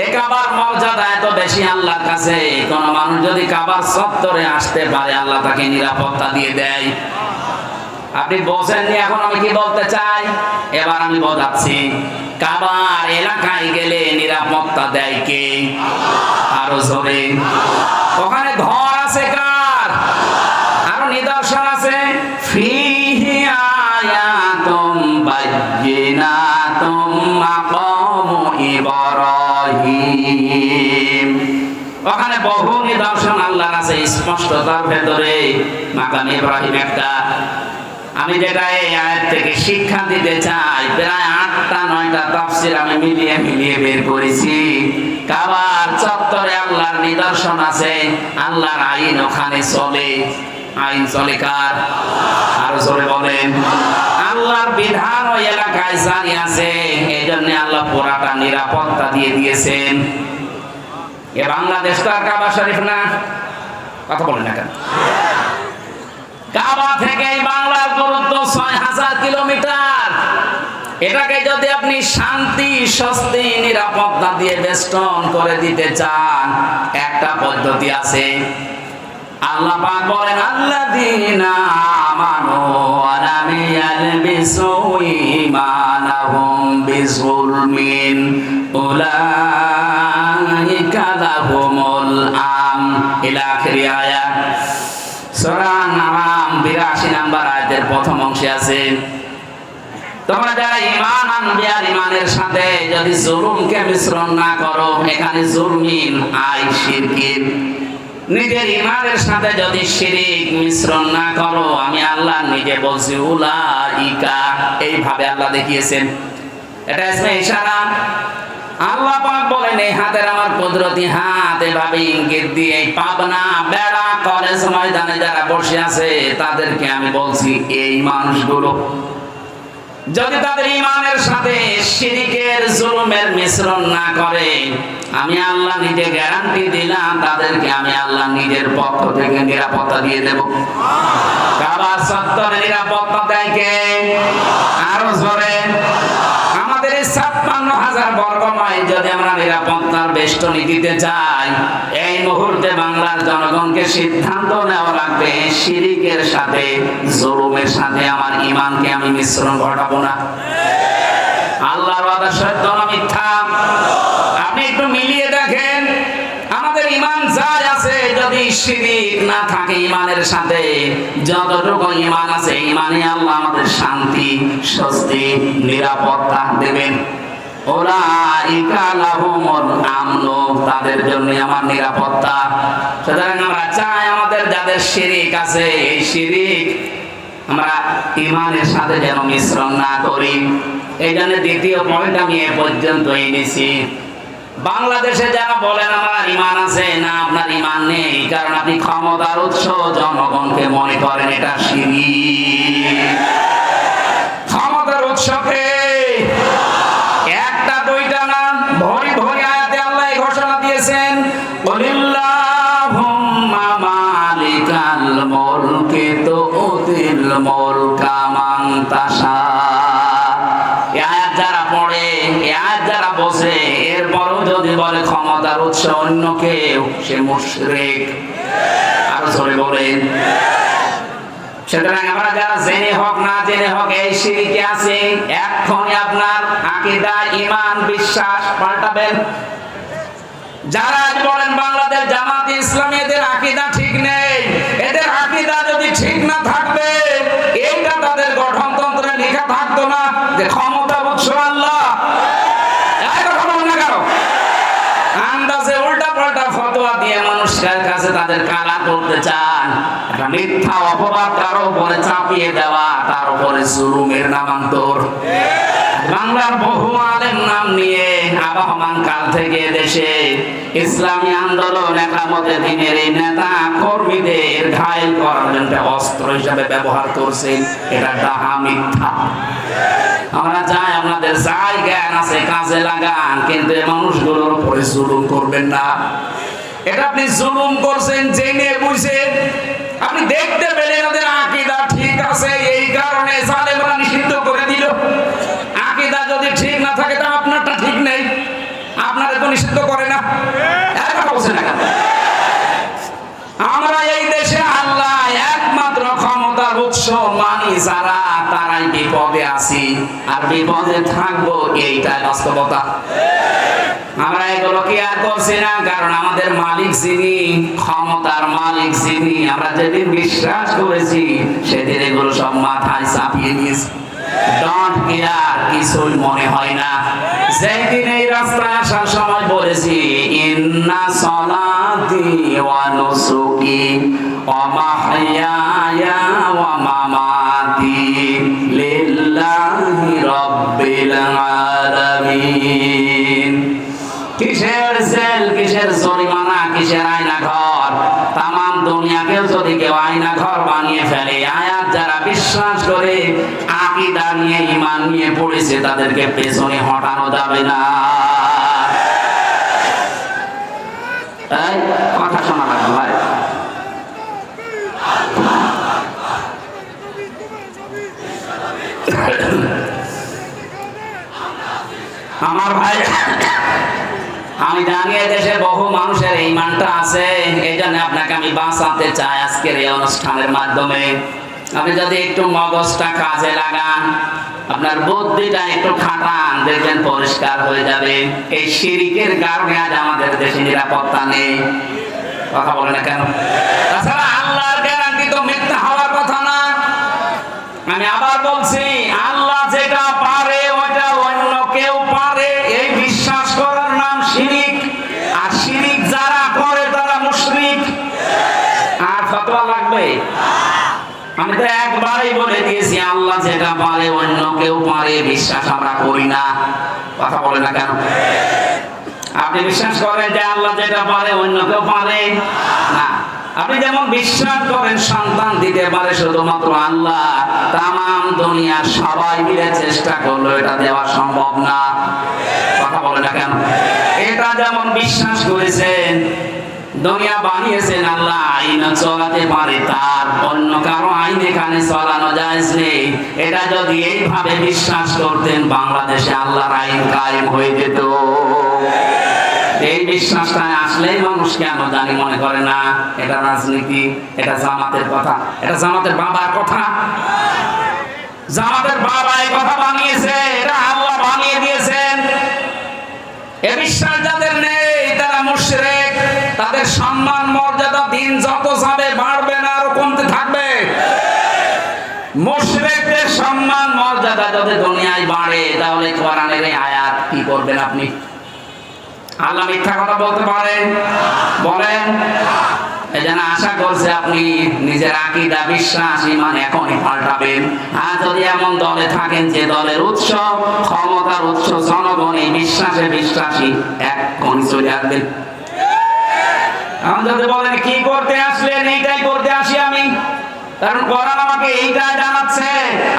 এই কাবার মর্যাদা এত বেশি আল্লাহর কাছে, কোন মানুষ যদি কাবার চত্বরে আসতে পারে আল্লাহ তাকে নিরাপত্তা দিয়ে দেয়। আপনি বোঝেননি এখন আমি কি বলতে চাই? এবার আমি বোঝাচ্ছি। কাবার এলাকায় গেলে নিরাপত্তা দেয় কে? আরো জোরে। ওখানে ঘর আছে কার? আরো নিদর্শন আছে। ফিহি আয়াতুম বায়্যিনাতুম মাকামু ইব্রাহিম। ওখানে বহু নিদর্শন আল্লাহর আছে স্পষ্টতার ভেতরে। মাকাম ইব্রাহিম একটা। আমি যেটা এই আয়াত থেকে শিক্ষা দিতে চাই, প্রায় 8টা-9টা তাফসীর আমি মিলিয়ে বের করেছি। কাবার চত্বরে আল্লাহর নিদর্শন আছে, আল্লাহর আইন ওখানে চলে। আইন চলে কার? আরো জোরে বলেন। আল্লাহর বিধান ওই এলাকায় জারি আছে, এই জন্য আল্লাহ পুরাটা নিরাপত্তা দিয়ে দিয়েছেন। এ বাংলাদেশ তো আর কাবা শরীফ না। কথা বলেন না কেন? কাবা থেকে বাংলার দূরত্ব 6000 কিলোমিটার। এটাকে যদি আপনি শান্তি, স্বস্তি, নিরাপত্তা দিয়ে বেষ্টন করে দিতে চান, একটা পদ্ধতি আছে। আল্লাহ পাক বলেন আল্লাযীনা আমানু ওয়া লাম ইয়ালবিসু ঈমানাহুম বিযুলমিন উলাইকা লাহুমুল আমন। ইলা আখিরি আয়াত। সূরা নাম 82 নম্বর আয়াতের প্রথম অংশে আছে, তোমরা যারা ঈমান আনবে আর ঈমানের সাথে যদি জুলুমকে মিশ্রণ না করো, এখানে জুলমিন আই শিরকিন, নিজের ঈমানের সাথে যদি শিরিক মিশ্রণ না করো, আমি আল্লাহ নিজে বলছি উলাইকা, এইভাবে আল্লাহ দেখিয়েছেন। এটা ইসমে ইশারা। আল্লাহ পাক বলেন এই হাতের আমার কুদরতি হাত, এভাবে ইঙ্গিত দিয়ে পাবনা বেড়া কলেজ ময়দানে যারা বসে আছে তাদেরকে আমি বলছি এই মানুষগুলো যদি তাদের ঈমানের সাথে শিরকের জুলুমের মিশ্রণ না করে, আমি আল্লাহ নিজে গ্যারান্টি দিলাম তাদেরকে আমি আল্লাহ নিজের পক্ষ থেকে নিরাপত্তা দিয়ে দেব। কাবা চত্বরে নিরাপত্তা দেয় কে? আরো জোরে। আমাদের এই 56,000 বর্গ মাইল যদি আমরা নিরাপত্তার বেষ্টনী দিতে চাই, এই মুহূর্তে বাংলার জনগণকে সিদ্ধান্ত নেওয়া লাগবে শিরকের সাথে, জুলুমের সাথে আমার ঈমানকে আমি মিশ্রণ ঘটাবো না। আল্লাহর ওয়াদা সত্য না মিথ্যা? আপনি একটু মিলিয়ে দেখেন, আমাদের ঈমান যাই আছে যদি শিরক না থাকে ঈমানের সাথে, যতটুকু ঈমান আছে ঈমানে আল্লাহ আমাদের শান্তি, স্বস্তি, নিরাপত্তা দেবেন। উলাইকা লাহুমুল আমন, তাদের জন্য আমার নিরাপত্তা। সুতরাং আমরা চাই আমাদের যাদের শিরক আছে এই শিরক আমরা ঈমানের সাথে যেন মিশ্রণ না করি। এই জন্য দ্বিতীয় পয়েন্ট আমি এ পর্যন্ত এনেছি। বাংলাদেশে যারা বলেন আমার ঈমান আছে, না আপনার ঈমান নেই, কারণ আপনি ক্ষমতার উৎস জনগণকে মনে করেন এটা শিরক। ক্ষমতার উৎসকে একটা দুইটা না, ভরি ভরি আয়াতে আল্লাহ ঘোষণা দিয়েছেন কুলিল্লাহুম্মা মালিকাল মুলকি তুতিল মুলকা মান তাশা। এই আয়াত যারা পড়ে, এই আয়াত যারা বোঝে, এরপরও যদি বলে ক্ষমতার উৎস অন্য কেউ, সে মুশরিক। আরো জোরে বলেন। সুতরাং আমরা যারা জেনে হোক না জেনে হোক এই শিরকে আছে, এখনই আপনার আকীদা, ঈমান, বিশ্বাস পাল্টাবেন। যারা আজ বলেন বাংলাদেশ জামাত ইসলামী এদের আকীদা ঠিক নেই, এদের আকীদা যদি ঠিক না থাকবে এইটা তাদের গঠনতন্ত্রে লেখা থাকতো না যে ক্ষমতার উৎস আল্লাহ। আন্দাজে উল্টা পাল্টা ফতোয়া দিয়ে মানুষের কাছে তাদের কালা করতে চান, একটা মিথ্যা অপবাদ কারো উপরে চাপিয়ে দেওয়া, তার উপরে জুলুমের নামান্তর। বাংলার বহু আলেম নাম নিয়ে আবহমান কাল থেকে দেশে ইসলামী আন্দোলন একামতে দিনের এই নেতা কর্মীদের ঘায়েল করার জন্য অস্ত্র হিসাবে ব্যবহার করছেন, এটা ডাহা মিথ্যা। আমরা চাই আপনাদের যাই জ্ঞান আছে কাজে লাগান, কিন্তু এই মানুষগুলোর উপরে জুলুম করবেন না। এটা আপনি জুলুম করছেন জেনে বুঝে। আপনি দেখতে পেলেন ওদের আকীদা ঠিক আছে, এই কারণে জালেমরা নিষিদ্ধ করে দিল। আকীদা যদি ঠিক না থাকে তা আপনারটা ঠিক নেই, আপনারা তো নিষিদ্ধ করে না। কথা বলছেন না কেন? আমরা এই দেশে আল্লাহ একমাত্র ক্ষমতার উৎস মানি যারা, তারাই বিপদে আছি আর বিপদে থাকবো, এইটাই বাস্তবতা। আমরা এগুলো কি আর করছি না, কারণ আমাদের মালিক যিনি, ক্ষমতার মালিক যিনি, আমরা যেদিন বিশ্বাস করেছি সেদিন এগুলো সব মাথায় চাপিয়ে নিয়েছি। ডন্ট কেয়ার, কিছুই মনে হয় না। যেদিন এই রাস্তায় আসার সময় বলেছি ইন্না সলাতি ওয়া নুসুকি ওয়া মাহইয়ায়া ওয়া মামাতি লিল্লাহি রাব্বিল আলামিন। কিসের জেল, কিসের জরিমানা, কিসের আয়না ঘর? তামাম দুনিয়াকেও যদি কেউ আয়না ঘর বানিয়ে ফেলে, আয়াত যারা বিশ্বাস করে আকীদা নিয়ে ঈমান নিয়ে পড়েছে তাদেরকে পেছনে হটানো যাবে না। এই কথা শোনা লাগবে ভাই। আমার ভাই, আমি জানি দেশে বহু মানুষের ঈমানটা আছে, এই জন্য আপনাকে আমি বাঁচাতে চাই আজকের এই অনুষ্ঠানের মাধ্যমে। আপনি যদি একটু মগজটা কাজে লাগান, আপনার বুদ্ধিটা একটু খাটান, দেখবেন পরিষ্কার হয়ে যাবে। এই শিরকের কারণে আজ আমাদের দেশে নিরাপত্তা নেই। কথা বলে না কেন? তাছাড়া আল্লাহর গ্যারান্টি তো মিথ্যা হওয়ার কথা না। আমি আবার বলছি, আল্লাহ যেটা পারে ওটা অন্য কেউ পারে, এই বিশ্বাস করার নাম শিরিক। আর শিরিক যারা করে তারা মুশরিক। আর ফতোয়া লাগবে? আমি তো একবারই বলে দিয়েছি, আল্লাহ যেটা পারে অন্য কেউ পারে, বিশ্বাস আমরা করি না। কথা বলে না কেন? আপনি বিশ্বাস করেন যে আল্লাহ যেটা পারে অন্য কেউ পারে না? আপনি যেমন বিশ্বাস করেন সন্তান দিতে পারে শুধুমাত্র আল্লাহ, তামাম দুনিয়ার সবাই মিলে চেষ্টা করলো এটা দেওয়া সম্ভব না। কথা বলে না কেন? এটা যেমন বিশ্বাস করেছেন দুনিয়া বানিয়েছেন আল্লাহ, আইন চলাতে পারে, তার অন্য কারো আইন এখানে চলানো জায়েজ নেই। এটা যদি এইভাবে বিশ্বাস করতেন, বাংলাদেশে আল্লাহর আইন কায়েম হয়ে যেত। এই বিশ্বাসটা আসলেই মানুষ কেন জানি মনে করে না এটা রাজনীতি, এটা জামাতের কথা, এটা জামাতের বাবার কথা। জামাতের বাবা এই কথা বানিয়েছে, এটা আল্লাহ বানিয়ে দিয়েছেন। এ বিশ্বাস যাদের নেই তারা মুশরিক। তাদের সম্মান মর্যাদা দিন যত যাবে বাড়বে না, আরো কমতে থাকবে। মুশরিকদের সম্মান মর্যাদা যদি দুনিয়ায় বাড়ে, তাহলে কোরআনের এই আয়াত কি করবেন আপনি? আল্লাহ মিথ্যা কথা বলতে পারেন? বলেন। এজন্য আশা করছে আপনি নিজের আকীদা, বিশ্বাস, ঈমান এখনই পাল্টাবেন। আর যদি এমন দলে থাকেন যে দলের উৎস, ক্ষমতার উৎস জনগণ, এই বিশ্বাসে বিশ্বাসী, এখনই চলে আসবেন। আমি যদি বলেন কি করতে আসলেন, এইটাই করতে আসি আমি, কারণ কোরআন আমাকে এইটাই জানাচ্ছে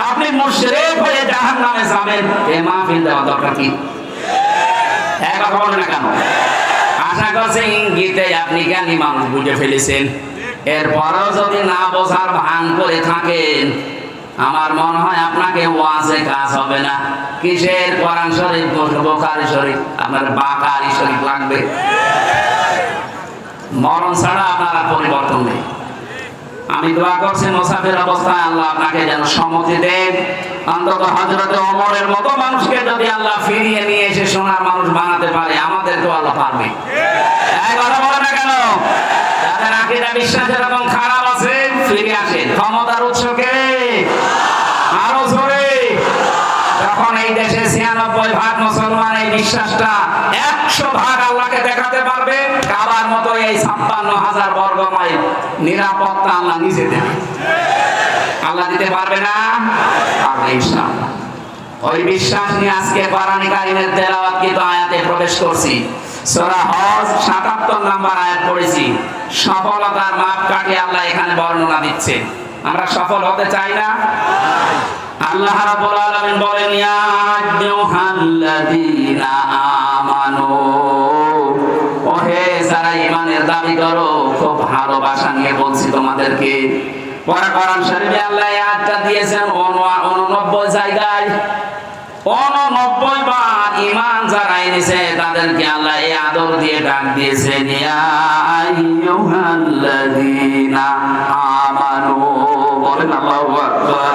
আপনি মুশরিক হয়ে জাহান্নামে যাবেন। এ মাহফিল দেওয়া দরকার কি? কথা বলেন না কেন? আশা করছি ইঙ্গিতে আপনি জ্ঞানী মানুষ বুঝে ফেলেছেন। এরপরেও যদি না বোঝার ভান করে থাকেন, আমার মনে হয় আপনাকে ওয়াজে কাজ হবে না। কিসের কোরআন শরীফ, বুখারী শরীফ, আপনার বাকারি শরীফ লাগবে। মরণ ছাড়া আপনার পরিবর্তন নেই। আমি দোয়া করছি মুসাফির অবস্থায় আল্লাহ আপনাকে যেন সম্মতি দেন। অন্তত হযরত ওমরের মতো মানুষকে যদি আল্লাহ ফিরিয়ে নিয়ে এসে সোনার মানুষ বানাতে পারে, আমাদেরকেও আল্লাহ পারবে। এই কথা বলে না কেন? যাদের আকীদা বিশ্বাস এরকম খারাপ আছে, ফিরে আসেন। ক্ষমতার উৎসকে আরো জোরে। যখন এই দেশে ৯৬% মুসলমান এই বিশ্বাসটা ১০০% আল্লাহকে দেখাতে পারবে, কাবার মতো এই ৫৬,০০০ বর্গ মাইল নিরাপত্তা আল্লাহ নিজে দেবে। আল্লাহ দিতে পারবে না? পারবে ইনশাআল্লাহ। ওই বিশ্বাস নিয়ে আজকে কোরআন কারীমের তেলাওয়াতকৃত আয়াতে প্রবেশ করছি। সূরা হজ ৭৭ নম্বর আয়াত পড়েছি। সফলতার মাপকাঠি আল্লাহ এখানে বর্ণনা দিচ্ছে। আমরা সফল হতে চাই না? আল্লাহ রাব্বুল আলামিন বলেন, ইয়া আইয়ুহাল্লাযীনা আমানু, ওহে যারা ঈমানের দাবি করো, খুব ভালোবাসা নিয়ে বলছি তোমাদেরকে। কোরআন শরীফে আল্লাহ এই আয়াতটা দিয়েছেন 89 জায়গায়। 89 বার ঈমান যারা এনেছে তাদেরকে আল্লাহ এই আদর দিয়ে ডাক দিয়েছেন, ইয়া আইয়ুহাল্লাযীনা আমানু। বলেন আল্লাহু আকবার।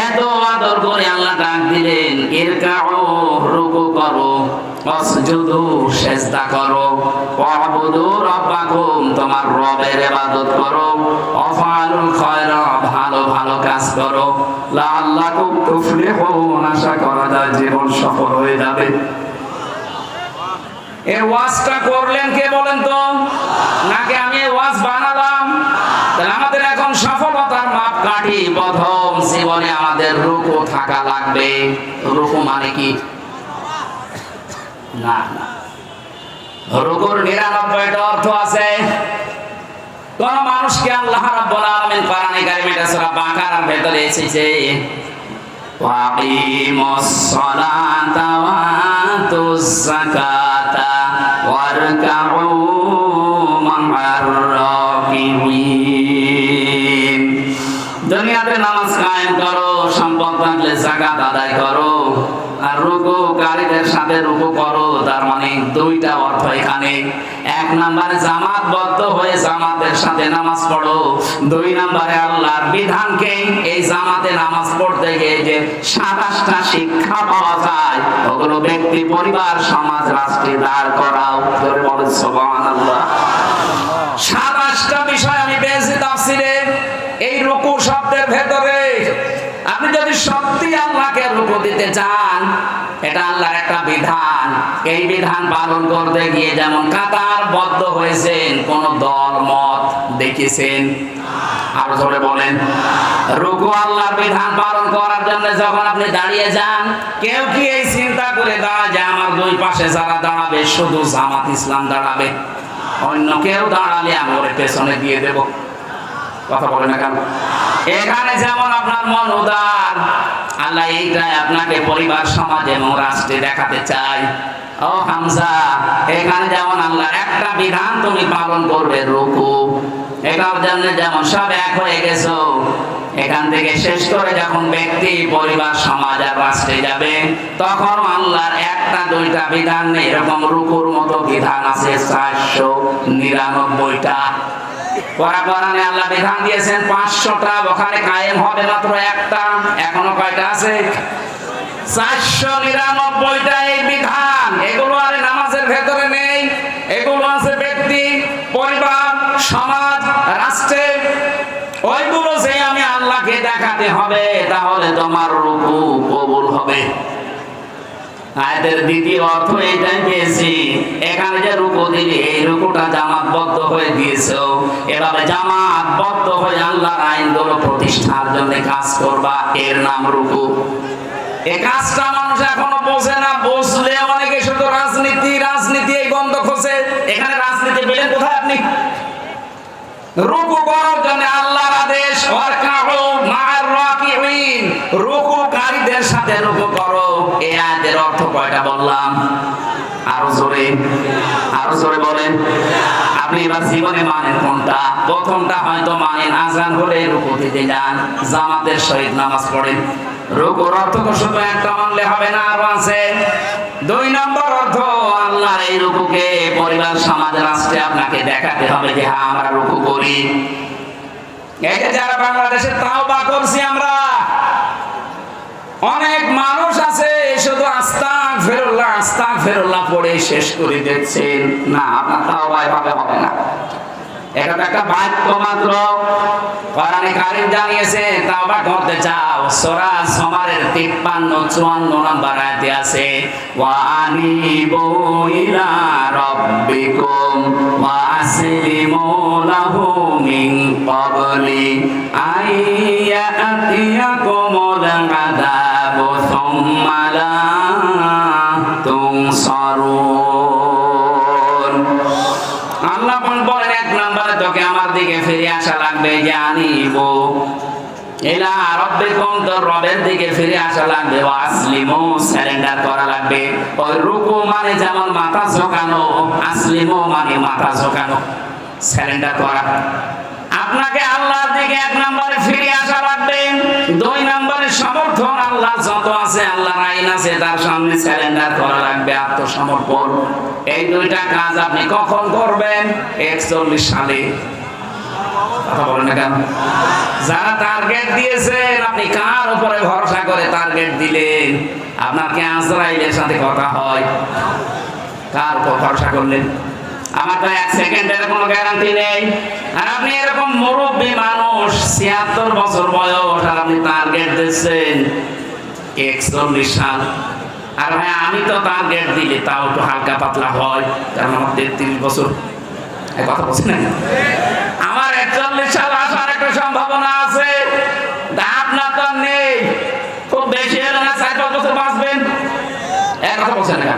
এত আদর করে আল্লাহ ডাক দিলেন, ইরকাউ, রুকু করো, ওয়াসজুদু, সিজদা করো, ওয়াবুদু রাব্বাকুম, তোমার রবের ইবাদত করো, ওয়াফআলুল খায়রা, ভালো ভালো কাজ করো, লাআল্লাকুম তুফলিহুন, আশা করা যায় জীবন সফল হয়ে যাবে। এই ওয়াজটা করলেন কে বলেন তো? নাকি আমি এই ওয়াজ বানালাম? তাহলে আমাদের এখন সফলতার মাপকাঠি, প্রথম জীবনে আমাদের রুকু থাকা লাগবে। রুকু মানে কি? না না, রুকুর ৯৯টা অর্থ আছে। কোন মানুষকে আল্লাহ রাব্বুল আলামিন কোরআনে কারিমে সূরা বাকারার ভেতরে এসেছে, ওয়াকিমুস সালাতা ওয়া আতুজ যাকাতা ওয়ারকাউ মা'আর রাকিবিন। দুনিয়াতে নামাজ কায়েম করো, সম্পদ থাকলে যাকাত আদায় করো, আর রুকুকারীদের সাথে রুকু করো। তার মানে দুইটা অর্থ এখানে। এক নম্বরে জামাতবদ্ধ হয়ে জামাতের সাথে নামাজ পড়ো। দুই নম্বরে আল্লাহর বিধানকে এই জামাতে নামাজ পড়তে গিয়ে যে ২৭টা শিক্ষা পাওয়া যায়, ওগুলো ব্যক্তি, পরিবার, সমাজ, রাষ্ট্রে দাঁড় করাও। ধরে বলেন সুবহানাল্লাহ। ২৭টা বিষয় আমি পেয়েছি তাফসীরে এই রুকু শব্দের ভেতরে। আপনি যদি সত্যি আল্লাহকে রুকু দিতে চান, এটা আল্লাহর একটা বিধান। এই বিধান পালন করতে গিয়ে যেমন কাতারবদ্ধ হয়েছেন, কোন দল মত দেখেছেন? আরো জোরে বলেন। রুকু আল্লাহর বিধান পালন করার জন্য যখন আপনি দাঁড়িয়ে যান, কেউ কি এই চিন্তা করে দাঁড়ায় যে আমার দুই পাশে যারা দাঁড়াবে শুধু জামাত ইসলাম দাঁড়াবে, অন্য কেউ দাঁড়ালে আমি ওর পেছনে দিয়ে দেব? কথা বলে না কেন? এখানে যেমন আপনার মন উদার, আল্লাহ এইটাই আপনাকে পরিবার, সমাজ এবং রাষ্ট্রে দেখাতে চাই। ও হামজা, এখানে যেমন আল্লাহ একটা বিধান তুমি পালন করবে, রুকু, এটার জন্য যেমন সব এক হয়ে গেছো, এখান থেকে শেষ করে যখন ব্যক্তি, পরিবার, সমাজ আর রাষ্ট্রে যাবে, তখন আল্লাহর একটা দুইটা বিধান নেই, এরকম রুকুর মতো বিধান আছে ৪৯৯টা। কোরআনে আল্লাহ বিধান দিয়েছেন ৫০০টা, ওখানে কায়েম হবে মাত্র একটা। এখনো কয়টা আছে? ৪৯৯টা এই বিধান। এগুলো আর নামাজের ভেতরে নেই, এগুলো আছে ব্যক্তি, পরিবার, সমাজ, রাষ্ট্রে। ওইগুলো যে আমি আল্লাহকে দেখাতে হবে, তাহলে তোমার রুকু কবুল হবে। আয়াতের দ্বিতীয় অর্থ এইটাই পেয়েছি, এখানে যে রুকু দিবি, এই রুকুটা জামাতবদ্ধ হয়ে দিয়েছো, এভাবে জামাতবদ্ধ হয়ে আল্লাহর আইনগুলো প্রতিষ্ঠার জন্য কাজ করবা, এর নাম রুকু। এই কাজটা মানুষ এখনো বোঝে না। বুঝলে অনেকে শুধু রাজনীতি রাজনীতি এই গন্ধ খোঁজে। এখানে রাজনীতি পেলেন কোথায় আপনি? রুকু করার জন্য আল্লাহর আদেশ, ওয়ারকাউ মা'আর রাকিবিন, রুকুকারীদের সাথে রুকু করো। এই আয়াতের অর্থ কয়টা বললাম? আরো জোরে, আরো জোরে বলেন। আপনি এবার জীবনে মানেন কোনটা? প্রথমটা হয়তো মানেন, আজান হলে রুকু দিতে যান, জামাতের সহিত নামাজ পড়েন। রুকুর অর্থ তো শুধু একটা মানলে হবে না, আরো আছে। দুই নম্বর অর্থ, আল্লাহর এই রুকুকে পরিবার, সমাজ, রাষ্ট্রে আপনাকে দেখাতে হবে যে হ্যাঁ আমরা রুকু করি। এই যে যারা বাংলাদেশে তাওবা করছি আমরা, অনেক মানুষ আছে শুধু আস্তাগফিরুল্লাহ আস্তাগফিরুল্লাহ পড়ে শেষ করে দিচ্ছেন। না, আপনার তাওবা এভাবে হবে না। এটা তো একটা বাক্য মাত্র। কোরআনে কারীম জানিয়েছে, তাওবা করতে চাও, সূরা জুমারের ৫৩-৫৪ নম্বর আয়াতে আছে, ওয়া আনিবু ইলা রাব্বিকুম ওয়া আসলিমু লাহু মিন ক্বাবলি আইয়াতিয়াকুমুল আযাবু দিকে আনিব ইলা রাব্বিকুম, তো রবের দিকে ফিরে আসা লাগবে। ওয়াসলিমু, সারেন্ডার করা লাগবে। ওই রুকু মানে যেমন মাথা ঝোঁকানো, আসলিমু মানে মাথা ঝোঁকানো, সারেন্ডার করা। আপনাকে আল্লাহর দিকে 1 নম্বরে ফিরে আসা লাগবে। 2 নম্বরে সমর্থন, আল্লাহ যত আছে, আল্লাহর আইন আছে, তার সামনে সারেন্ডার করা লাগবে, আত্মসমর্পণ। এই 2টা কাজ আপনি কখন করবেন? 41 সালে। কথা বলেন না কেন? যারা টার্গেট দিয়েছেন, আপনি কার উপরে ভরসা করে টার্গেট দিলেন? আপনার কি আজরাইলের সাথে কথা হয়? কার উপর ভরসা করলেন? আমার তো 1 সেকেন্ডের কোনো গ্যারান্টি নেই। আর আপনি এরকম মুরব্বী মানুষ, 76 বছর বয়স, আর আপনি টার্গেট দিচ্ছেন 41 সাল। আর ভাই আমি তো টার্গেট দিলে তাও একটু হালকা পাতলা হয়, কারণ আমার 33 বছর। এই কথা বলছি না, আমার 41 সাল আসার একটা সম্ভাবনা আছে, আপনার তো নেই। খুব বেশি হলে না 4-5 বছর বাঁচবেন। এই কথা বলছেন না,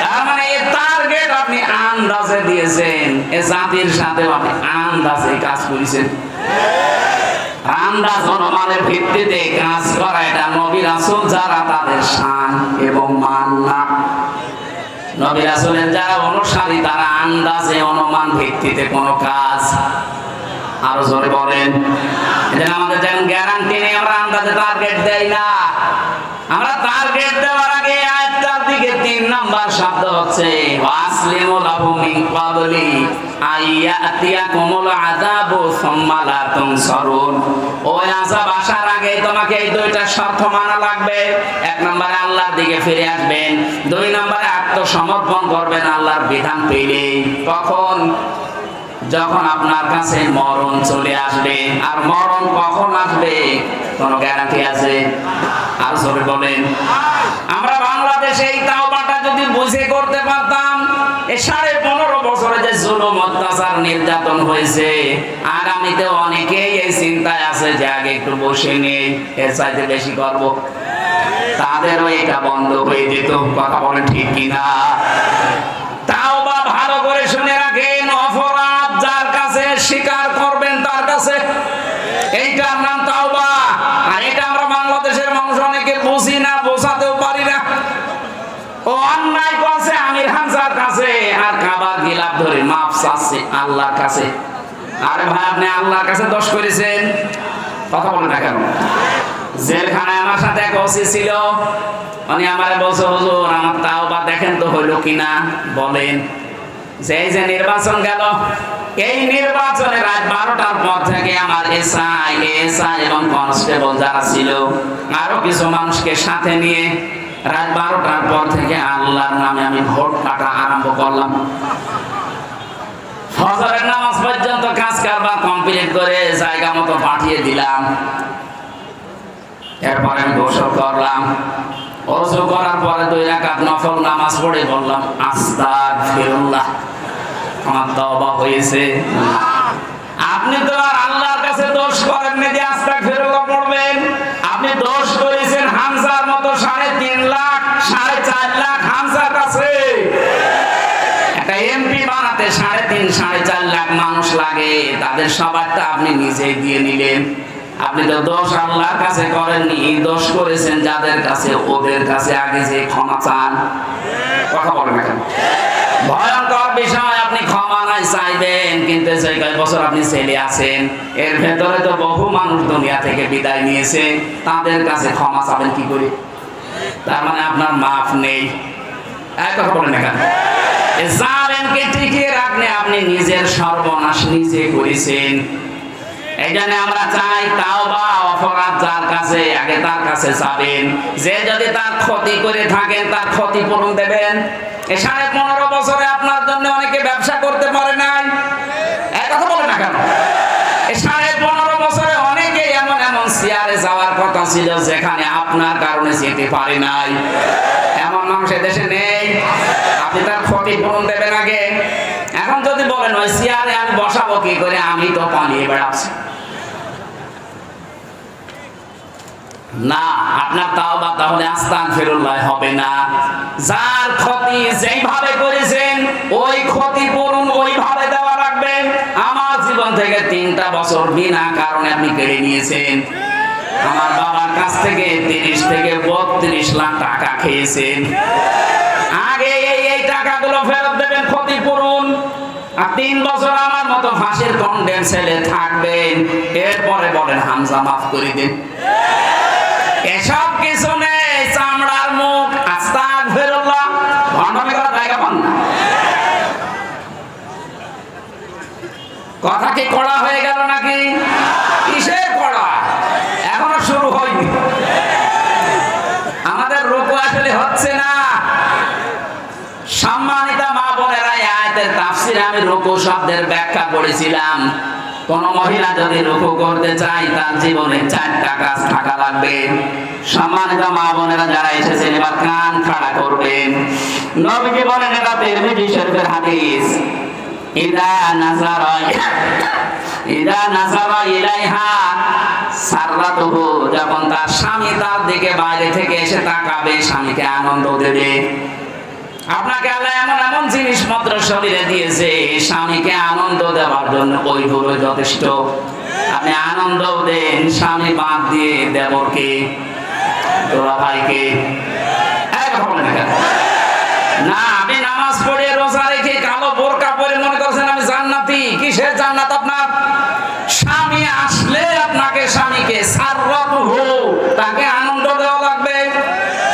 তার মানে এই টার্গেট আপনি আন্দাজে দিয়েছেন। এই জাতির সাথে আপনি আন্দাজে কাজ করেছেন। আন্দাজ অনুমানের ভিত্তিতে কাজ করা, এটা নবী রাসূল যারা, তাদের শান এবং মান না। নবী রাসূলের যারা অনুসারী, তারা আন্দাজে অনুমান ভিত্তিতে কোনো কাজ, আরো জোরে বলেন, এটা আমাদের যেমন গ্যারান্টি নেই, আমরা আন্দাজে টার্গেট দেই না। আমরা টার্গেট দেওয়ার আগে আয়াতটার দিকে 3 নাম্বার শব্দ হচ্ছে ওয়াসলিমু লাহু মিন ক্বাবলি আইয়াতিয়াকুমুল আযাবু সুম্মা লা তুনসারুন। ওই আযাব আসার আগে তোমাকে এই 2টা শর্ত মানা লাগবে। 1 নম্বরে আল্লাহর দিকে ফিরে আসবেন, 2 নম্বরে আত্মসমর্পণ করবেন আল্লাহর বিধান পেলে। কখন? যখন আপনার কাছে মরণ চলে আসবে। আর মরণ কখন আসবে কোন গ্যারান্টি আছে? আর জোরে বলেন। আমরা বাংলাদেশে এই তাওবাটা যদি বুঝে করতে পারতাম, এই 15.5 বছরে যে জুলুম, অত্যাচার, নির্যাতন হয়েছে, আগামীতে অনেকেই এই চিন্তায় আছে যে আগে একটু বসে নেই, এর চাইতে বেশি করব, তাদেরও এটা বন্ধ হয়ে যেত। কথা বলেন ঠিক কিনা? তাওবা ভালো করে শুনে রাখেন, অপরাধ যার কাছে স্বীকার করবেন তার কাছে, এইটার নাম তাওবা। আর এটা আমরা বাংলাদেশের মানুষ অনেকে বুঝি না, বোঝাতেও পারি না। ও অন্যায় করছে আমির হামজার কাছে, আর কাবার গিলাফ ধরে মাপ চাচ্ছে আল্লাহর কাছে। আরে ভাই, আপনি আল্লাহর কাছে দোষ করেছেন, কথা বলেন না কেন? জেলখানায় আমার সাথে এক ওসি ছিল, উনি আমারে বলছে, হুজুর আমার তাওবা দেখেন তো হইল কিনা, বলেন। যে নির্বাচন গেল, এই নির্বাচনে রাত 12টার পর থেকে আমার এসআই এবং কনস্টেবল যারা ছিল, আরো কিছু মানুষকে সাথে নিয়ে রাত 12টার পর থেকে আল্লাহর নামে আমি ভোট কাটা আরম্ভ করলাম। ফজরের নামাজ পর্যন্ত কাজ কারবার কমপ্লিট করে জায়গা মতো পাঠিয়ে দিলাম। এরপরে আমি গোসল করলাম, ওযু করার পরে 2 রাকাত নফল নামাজ পড়ে বললাম আস্তাগফিরুল্লাহ, আমার তওবা হয়েছে। আপনি তো আর আল্লাহর কাছে দোষ করেন না যে আস্তাগফিরুল্লাহ পড়বেন। আপনি দোষ করেছেন হামজার মতো 3.5 লাখ 4.5 লাখ হামজার কাছে। একটা এমপি বানাতে 3.5-4.5 লাখ মানুষ লাগে, তাদের সবারটা আপনি নিজেই দিয়ে নিলেন। আপনি তো দোষ আল্লাহর কাছে করেননি, দোষ করেছেন যাদের কাছে, ওদের কাছে আগে যে ক্ষমা চান। কথা বলেন না কেন? ভয়ঙ্কর বিষয়, আপনি ক্ষমা নাই চাইবেন, কিন্তু যে কয়েক বছর আপনি ছেলে আছেন, এর ভেতরে তো বহু মানুষ দুনিয়া থেকে বিদায় নিয়েছে, তাদের কাছে ক্ষমা চাবেন কি করে? তার মানে আপনার মাফ নেই। এক কথা বলেন না কেন? জালেমকে টিকিয়ে রাখলে আপনি নিজের সর্বনাশ নিজে করেছেন। এই জন্য আমরা চাই তাওবা, অপরাধ যার কাছে আগে তার কাছে যাবেন। যে যদি তার ক্ষতি করে থাকেন, তার ক্ষতিপূরণ দেবেন। এই 15.5 বছরে আপনার জন্য অনেকে ব্যবসা করতে পারে নাই, এক কথা বলে না কেন? এই 15.5 বছরে অনেকে এমন এমন চেয়ারে যাওয়ার কথা ছিল যেখানে আপনার কারণে যেতে পারে নাই। এমন মানুষ দেশে নেই। আপনি তার ক্ষতিপূরণ দেবেন আগে। এখন যদি বলেন ওই চেয়ারে আমি বসাবো কি করে, আমি তো পালিয়ে বেড়াচ্ছি, না, আপনার তাওবা তাহলে আস্তাগফিরুল্লাহ হবে না। যার ক্ষতি যেইভাবে করেছেন, ওই ক্ষতিপূরণ ওইভাবে দেওয়া রাখবেন। আমার জীবন থেকে থেকে 3টা বছর বিনা কারণে আপনি কেড়ে নিয়েছেন। আমার বাবার কাছ থেকে 30 থেকে 32 লাখ টাকা খেয়েছেন। আগে এই টাকাগুলো ফেরত দেবেন, ক্ষতিপূরণ। আর 3 বছর আমার মতো ফাঁসির কন্ডেম ছেলে থাকবেন, এরপরে বলেন হামজা মাফ করে দেন। এসব কিছু নেই, চামড়ার মুখ। আস্তাগফিরুল্লাহ, ভণ্ডামি করার জায়গা পান না। কথা কি কড়া হয়ে গেল নাকি? কিসের কড়া? এখনো শুরু হয়নি। আমাদের রুকু আসলে হচ্ছে না। সম্মানিত মা বোনেরা, এই আয়াতের তাফসীরে আমি রুকু শব্দের ব্যাখ্যা করেছিলাম। কোন মহিলা যদি রুকু করতে চায়, তার জীবনে 4টা কাজ থাকা লাগবে। সম্মানিত মা বোনেরা যারা এসেছেন, এবার কান খাড়া করবেন। নবীজি বলেন, এটা তিরমিজি শরীফের হাদিস, ইদা নাযারা ইলাইহা সাররাতুহু, যখন তার স্বামী তার দিকে বাইরে থেকে এসে তাকাবে, স্বামীকে আনন্দ দেবে। আপনাকে আল্লাহ এমন এমন জিনিসপত্র শরীরে দিয়েছে, স্বামীকে আনন্দ দেওয়ার জন্য ওইগুলো যথেষ্ট। আপনি আনন্দ দেন স্বামী বাদ দিয়ে দেবরকে, তোরা ভাইকে। না, আপনি নামাজ পড়ে রোজা রেখে কালো বোরকা পরে মনে করছেন আমি জান্নাতি। কিসের জান্নাত আপনার? স্বামী আসলে আপনাকে, স্বামীকে সাররাতুহু, তাকে আনন্দ দেওয়া লাগবে।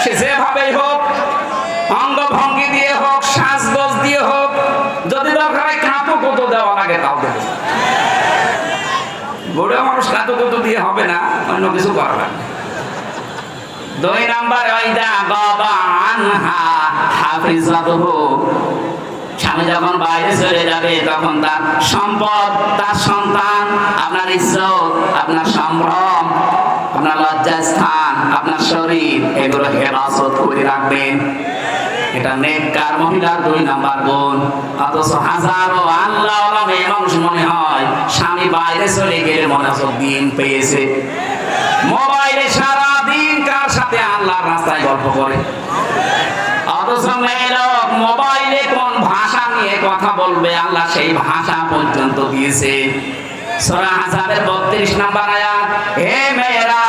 সে যেভাবেই হোক, অঙ্গ ভঙ্গি দিয়ে হোক, সাজগোজ দিয়ে হোক, যদি দরকার হয় কাতুকুতু দেওয়া লাগে তাও দেবে। বুড়ো মানুষ কাতুকুতু দিয়ে হবে না, অন্য কিছু করা লাগবে। 2 নাম্বার, ওয়াইদা গাবা আনহা হাফিজাতুহু, স্বামী যখন বাইরে চলে যাবে তখন তার সম্পদ, তার সন্তান, আপনার ইজ্জত, আপনার সম্ভ্রম, আপনার লজ্জাস্থান, আপনার শরীর, এগুলো হেফাজত করে রাখবেন। এটা নেককার মহিলার 2 নাম্বার গুণ। অথচ হাজারো আল্লাহওয়ালা মেয়ে মানুষ মনে হয় স্বামী বাইরে চলে গেলে মনে হয় দিন পেয়েছে। মোবাইলে সারা দিন কার সাথে আল্লাহর রাস্তায় গল্প করে। অথচ মেয়েরা মোবাইলে কোন ভাষা নিয়ে কথা বলবে, আল্লাহ সেই ভাষা পর্যন্ত দিয়েছে। সূরা আহজাবের 32 নাম্বার আয়াত, হে মেয়েরা,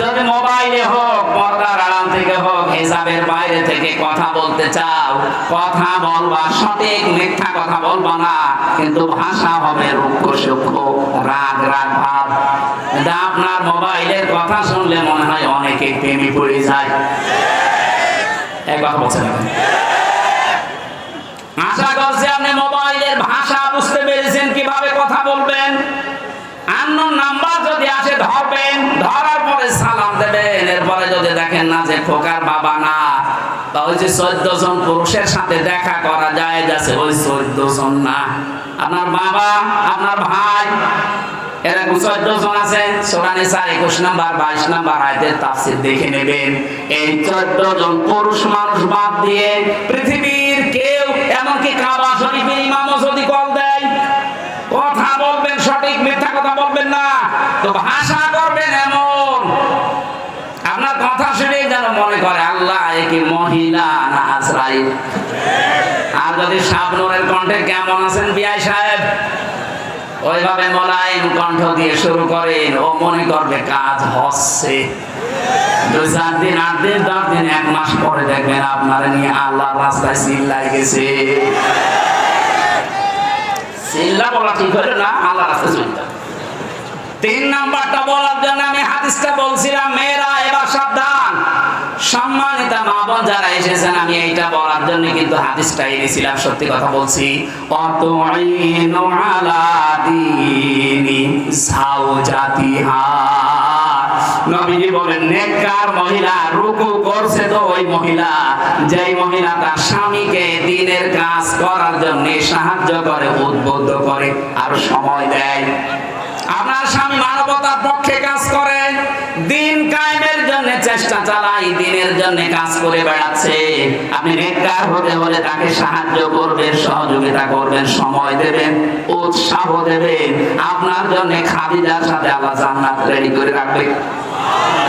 যদি মোবাইলে হোক, পর্দার আড়াল থেকে হোক, হিজাবের বাইরে থেকে কথা বলতে চাও, কথা বলবা সঠিক, মিথ্যা কথা বলবা না, কিন্তু ভাষা হবে রুক্ষ সূক্ষ্ম, রাগ রাগ ভাব। আপনার মোবাইলের কথা শুনলে মনে হয় অনেকে প্রেমে পড়ে যায়। এক কথা বলছেন, আশা করছি আপনি মোবাইলের ভাষা বুঝতে পেরেছেন, কিভাবে কথা বলবেন। আননোন নাম্বার যদি আসে ধরবেন, ধরার পরে সালাম দেবেন। এরপরে যদি দেখেন না যে খোকার বাবা না, বা ওই যে 14 জন পুরুষের সাথে দেখা করা যায় যাচ্ছে, ওই 14 জন না, আপনার বাবা, আপনার ভাই, এরকম 14 জন আছে। সূরা নিসা 21 নাম্বার 22 নাম্বার আয়াতের তাফসীর দেখে নেবেন। এই 14 জন পুরুষ মানুষ বাদ দিয়ে পৃথিবীর কেউ, এমনকি কাবা শরীফের ইমামও যদি কল দেয়, কথা বলবেন সঠিক, মিথ্যা কথা বলবেন না। তো ভাষা করবেন এমন, আপনার কথা শুনে যেন মনে করে আল্লাহ একে মহিলা না আজরাইল। আর যদি শাবনূরের কণ্ঠে কেমন আছেন বিআই সাহেব, ওইভাবে মোলায়েম কণ্ঠ দিয়ে শুরু করেন, ও মনে করবে কাজ হচ্ছে। 2-4 দিন, 8 দিন, 10 দিন, 1 মাস পরে দেখবেন আপনারা নিয়ে আল্লাহর রাস্তায় চিল্লাই গেছে। চিল্লা বলা ঠিক হলো না, আল্লাহর রাস্তায় চলতে। 3 নাম্বারটা বলার জন্য আমি হাদিসটা বলছিলাম। মেয়েরা এবার সাবধান। সম্মানিত মা বোন যারা এসেছেন, আমি এইটা বলার জন্য কিন্তু হাদিসটা এনেছিলাম। সত্যি কথা বলছি, অতুইনু আলা দীনি যাওজাতিহা। নবীজি বলেন, নেককার মহিলা রুকু করছে তো ওই মহিলা, যেই মহিলা তার স্বামীকে দ্বীনের কাজ করার জন্য সাহায্য করে, উদ্বুদ্ধ করে, আর সময় দেয়। আপনার স্বামী মানবতার পক্ষে কাজ করে, দিন কায়েমের জন্য চেষ্টা চালায়, দিনের জন্য কাজ করে বেড়াচ্ছে। আপনি নেককার হতে হলে তাকে সাহায্য করবেন, সহযোগিতা করবেন, সময় দেবেন, উৎসাহ দেবেন। আপনার জন্য খাদিজার সাথে আল্লাহ জান্নাত রেডি করে রাখবে।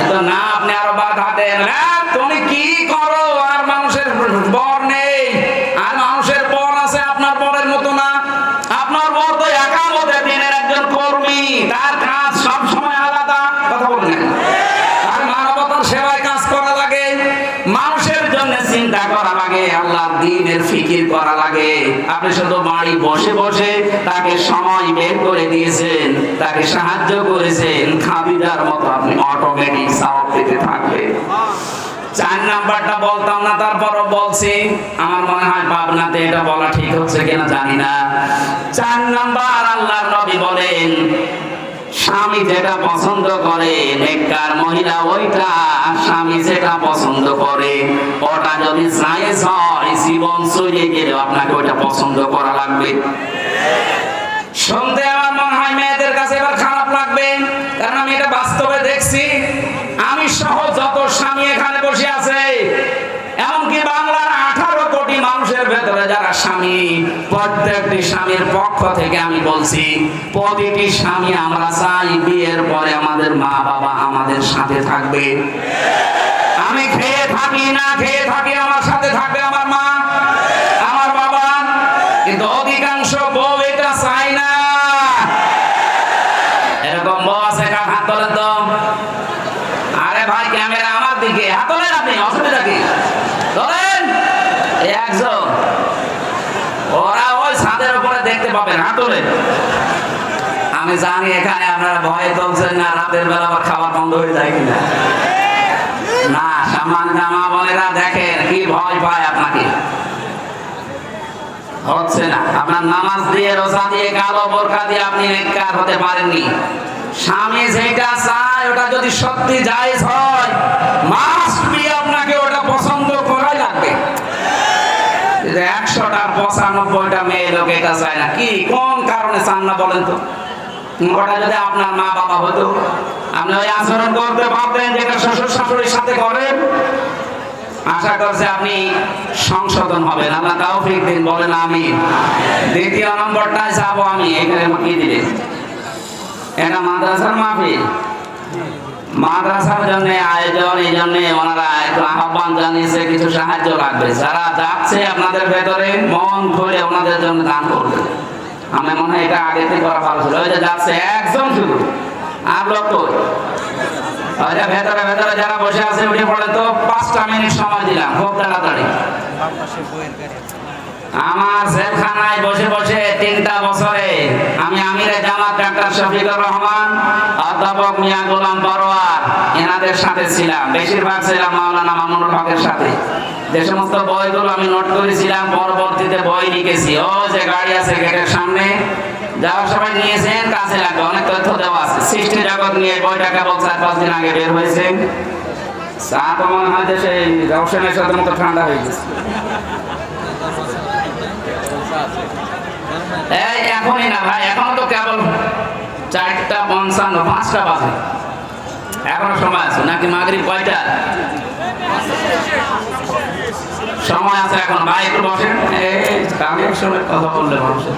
তো না, আপনি আরো বাধা দেন, তুমি কি করো, আর মানুষের বর নেই, আর মানুষের বর আছে, আপনার বরের মতো না। আপনার বর তো একামতে দিনের একজন চিন্তা করা লাগে, আল্লাহর দ্বীনের ফিকির করা লাগে। আপনি শুধু বাড়ি বসে বসে তাকে সময় বের করে দিয়েছেন, তাকে সাহায্য করেছেন, খাবিদার মতো আপনি অটোমেটিক সওয়াব পেতে থাকবে। 4 নাম্বারটা বলতাম না, তারপরও বলছি। আমার মনে হয় পাবনাতে এটা বলা ঠিক হচ্ছে কিনা জানি না। 4 নাম্বার, আল্লাহর নবী বলেন স্বামী যেটা পছন্দ করে, নেককার মহিলা ওইটা স্বামী যেটা পছন্দ করে ওটা যদি জায়েজ হয়, জীবন চলে গেলেও আপনাকে ওইটা পছন্দ করা লাগবে। শুনতে আমার মনে হয় মেয়েদের কাছে এবার খারাপ লাগবে, কারণ আমি এটা বাস্তবে দেখছি। আমি সহ যত স্বামী এখানে বসে আছে, এমনকি বাংলার 18 কোটি মানুষের ভেতরে যারা স্বামী, প্রত্যেকটি স্বামীর পক্ষ থেকে আমি বলছি, প্রতিটি স্বামী আমরা চাই বিয়ের পরে আমাদের মা বাবা আমাদের সাথে থাকবে। আমি খেয়ে থাকি না খেয়ে থাকি, আমার সাথে থাকবে আমার মা আমার বাবা। কিন্তু অধিকাংশ বউ এটা চাই না। এরকম বউ আছে কার? হাত তোলেন তো। আরে ভাই, ক্যামেরা আমার দিকে, হাত তোলেন আপনি, অসুবিধা কি? ধরেন একজন, ওরা ওই ছাদের উপরে দেখতে পাবেন, হাত তোলেন। আমি জানি এখানে আপনারা ভয়ে তুলছেন না, রাতের বেলা আবার খাবার বন্ধ হয়ে যায় কিনা। না, সম্মানিত মা বোনেরা, দেখেন কি ভয় পায় আপনাকে। হচ্ছে না, আপনার নামাজ দিয়ে, রোজা দিয়ে, কালো বোরকা দিয়ে আপনি নেককার হতে পারেননি। স্বামী যেটা চায় ওটা যদি সত্যি জায়েজ হয়, মাস্ট বি আপনাকে ওটা পছন্দ করাই লাগবে। 100টার 95টা মেয়ে লোক এটা চায় না। কি কোন কারণে চান না বলেন তো? ওটা যদি আপনার মা বাবা হতো, আপনি ওই আচরণ করতে পারতেন যেটা শ্বশুর শাশুড়ির সাথে করেন। আশা করছি আপনি সংশোধন হবেন। আল্লাহ তৌফিক দিন, বলেন আমিন। দ্বিতীয় নম্বরটায় যাবো আমি। এখানে কি দিলেন? এটা মাদ্রাসার মাহফিল, মাদ্রাসার জন্য আয়োজন, এই জন্য ওনারা একটু আহ্বান জানিয়েছে, কিছু সাহায্য লাগবে। যারা যাচ্ছে আপনাদের ভেতরে মন খুলে ওনাদের জন্য দান করবে। আমি মনে হয় এটা আগে থেকে করা ভালো ছিল। ওই যে যাচ্ছে একজন শুধু, আর লোক কই? ওইটা ভেতরে ভেতরে যারা বসে আছে উঠে পড়ে তো। 5টা মিনিট সময় দিলাম, খুব তাড়াতাড়ি। আমার জেলখানায় বসে বসে 3টা বছরে আমি আমিরে জামাত ডাক্তার শফিকুর রহমান, অধ্যাপক মিয়া গোলাম পরোয়ার এনাদের সাথে ছিলাম। বেশিরভাগ ছিলাম মাওলানা মামুনুল হকের সাথে। যে সমস্ত বইগুলো আমি নোট করেছিলাম, পরবর্তীতে বই লিখেছি। ও যে গাড়ি আছে গেটের সামনে, যারা সবাই নিয়েছেন, কাছে লাগবে, অনেক তথ্য দেওয়া আছে। সৃষ্টি জগৎ নিয়ে বইটা কেবল 4-5 দিন আগে বের হয়েছে। চা তো মনে হয় যে সেই রওশনের সাথে মতো ঠান্ডা হয়ে গেছে। এখনই না ভাই, এখনো তো কেবল 4:55, 5টা বাজে, এখনো সময় আছে। নাকি মাগরিব কয়টা? সময় আছে এখন। ভাই একটু বসেন, কামের সময় কথা বললে মানুষের।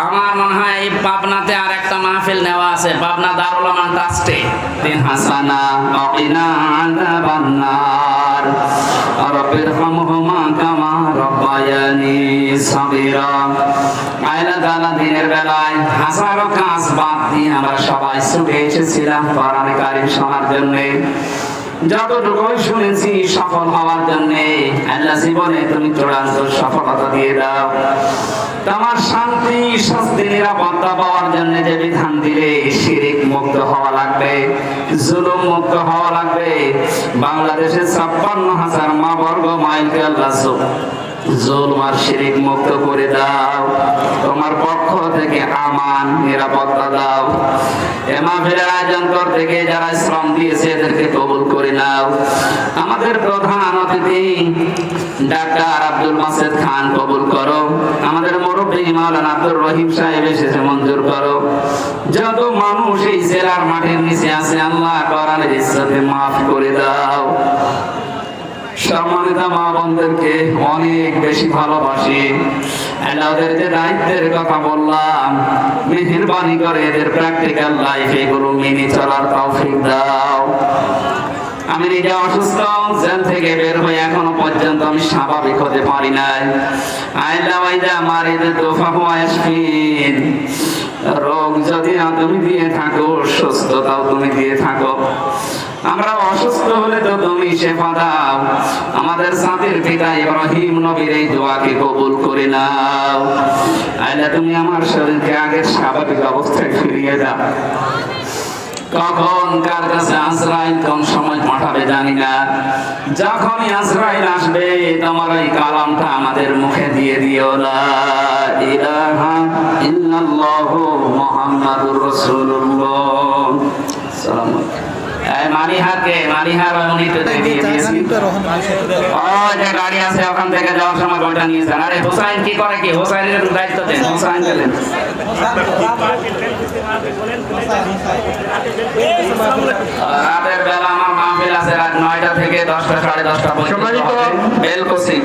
আমার মনে হয় এই পাবনাতে আর একটা মাহফিল নেওয়া আছে, পাবনা দারুল আমান ট্রাস্টে। তিন হাসানা ওয়াকিনা আযাবান্নার রাব্বিরহামহুমা কামা রাব্বায়ানি সাগীরা। আয়লা তাআলা দিনের বেলায় হাজারো কাজ বাদ দিয়ে আমরা সবাই ছুটে এসেছিলাম কোরআন কারীম শোনার জন্য। যতটুকু শুনেছি সফল হওয়ার জন্য। আল্লাহ জীবনে তুমি চূড়ান্ত সফলতা দিয়ে দাও। তোমার শান্তি, স্বস্তি, নিরাপত্তা পাওয়ার জন্য যে বিধান দিলে, শিরিক মুক্ত হওয়া লাগবে, জুলুম মুক্ত হওয়া লাগবে। বাংলাদেশের 56,000 মা বর্গ মাইলকে আল্লাহ জুলুম আর শিরিক মুক্ত করে দাও। তোমার পক্ষ থেকে আমান, নিরাপত্তা দাও। এ মাহফিলের আয়োজন করতে গিয়ে যারা শ্রম দিয়েছে এদেরকে কবুল করে নাও। আমাদের প্রধান অতিথি ডাক্তার আব্দুল মাসেদ খান কবুল করো। আমাদের মুরব্বী মাওলানা আব্দুর রহিম সাহেব এসেছে, মঞ্জুর করো। যত মানুষ এই জেলার মাঠের নিচে আছে, আল্লাহ কোরআনের ইজ্জতে মাফ করে দাও। সম্মানিত মা বোনদেরকে অনেক বেশি ভালোবাসি। ওদের যে দায়িত্বের কথা বললাম, মেহেরবানি করে এদের প্র্যাকটিক্যাল লাইফ এগুলো মেনে চলার তৌফিক দাও। আমি নিজে অসুস্থ, জেল থেকে বের হয়ে এখনো পর্যন্ত আমি স্বাভাবিক হতে পারি নাই। আইলা ওয়াইদা মারিদে তোফা ওয়াশফিন। রোগ যদি তুমি দিয়ে থাকো, সুস্থতাও তুমি দিয়ে থাকো। আমরা অসুস্থ হলে তো তুমি শেফা দাও। আমাদের জাতির পিতা ইব্রাহিম নবীর এই দোয়াকে কবুল করে নাও। আল্লাহ তুমি আমার শরীরকে আগের স্বাভাবিক অবস্থায় ফিরিয়ে দাও। কখন কার কাছে আজরাইল কোন সময় পাঠাবে জানি না। যখনই আজরাইল আসবে তোমার এই কালামটা আমাদের মুখে দিয়ে দিও, লা ইলাহা ইল্লাল্লাহু মুহাম্মাদুর রাসূলুল্লাহ। সালাম এই মানিহার উনিতে দিয়ে দিয়েছি। ওই যে গাড়ি আছে ওখান থেকে যাওয়ার সময় ওইটা নিয়ে যান। আরে হোসাইন কি করে, কি হোসাইনের দায়িত্ব দেন, হোসাইন গেলেন। রাতের বেলা আমার মাহফিল আছে রাত 9টা থেকে 10টা 10:30 পর্যন্ত। বেলকুসি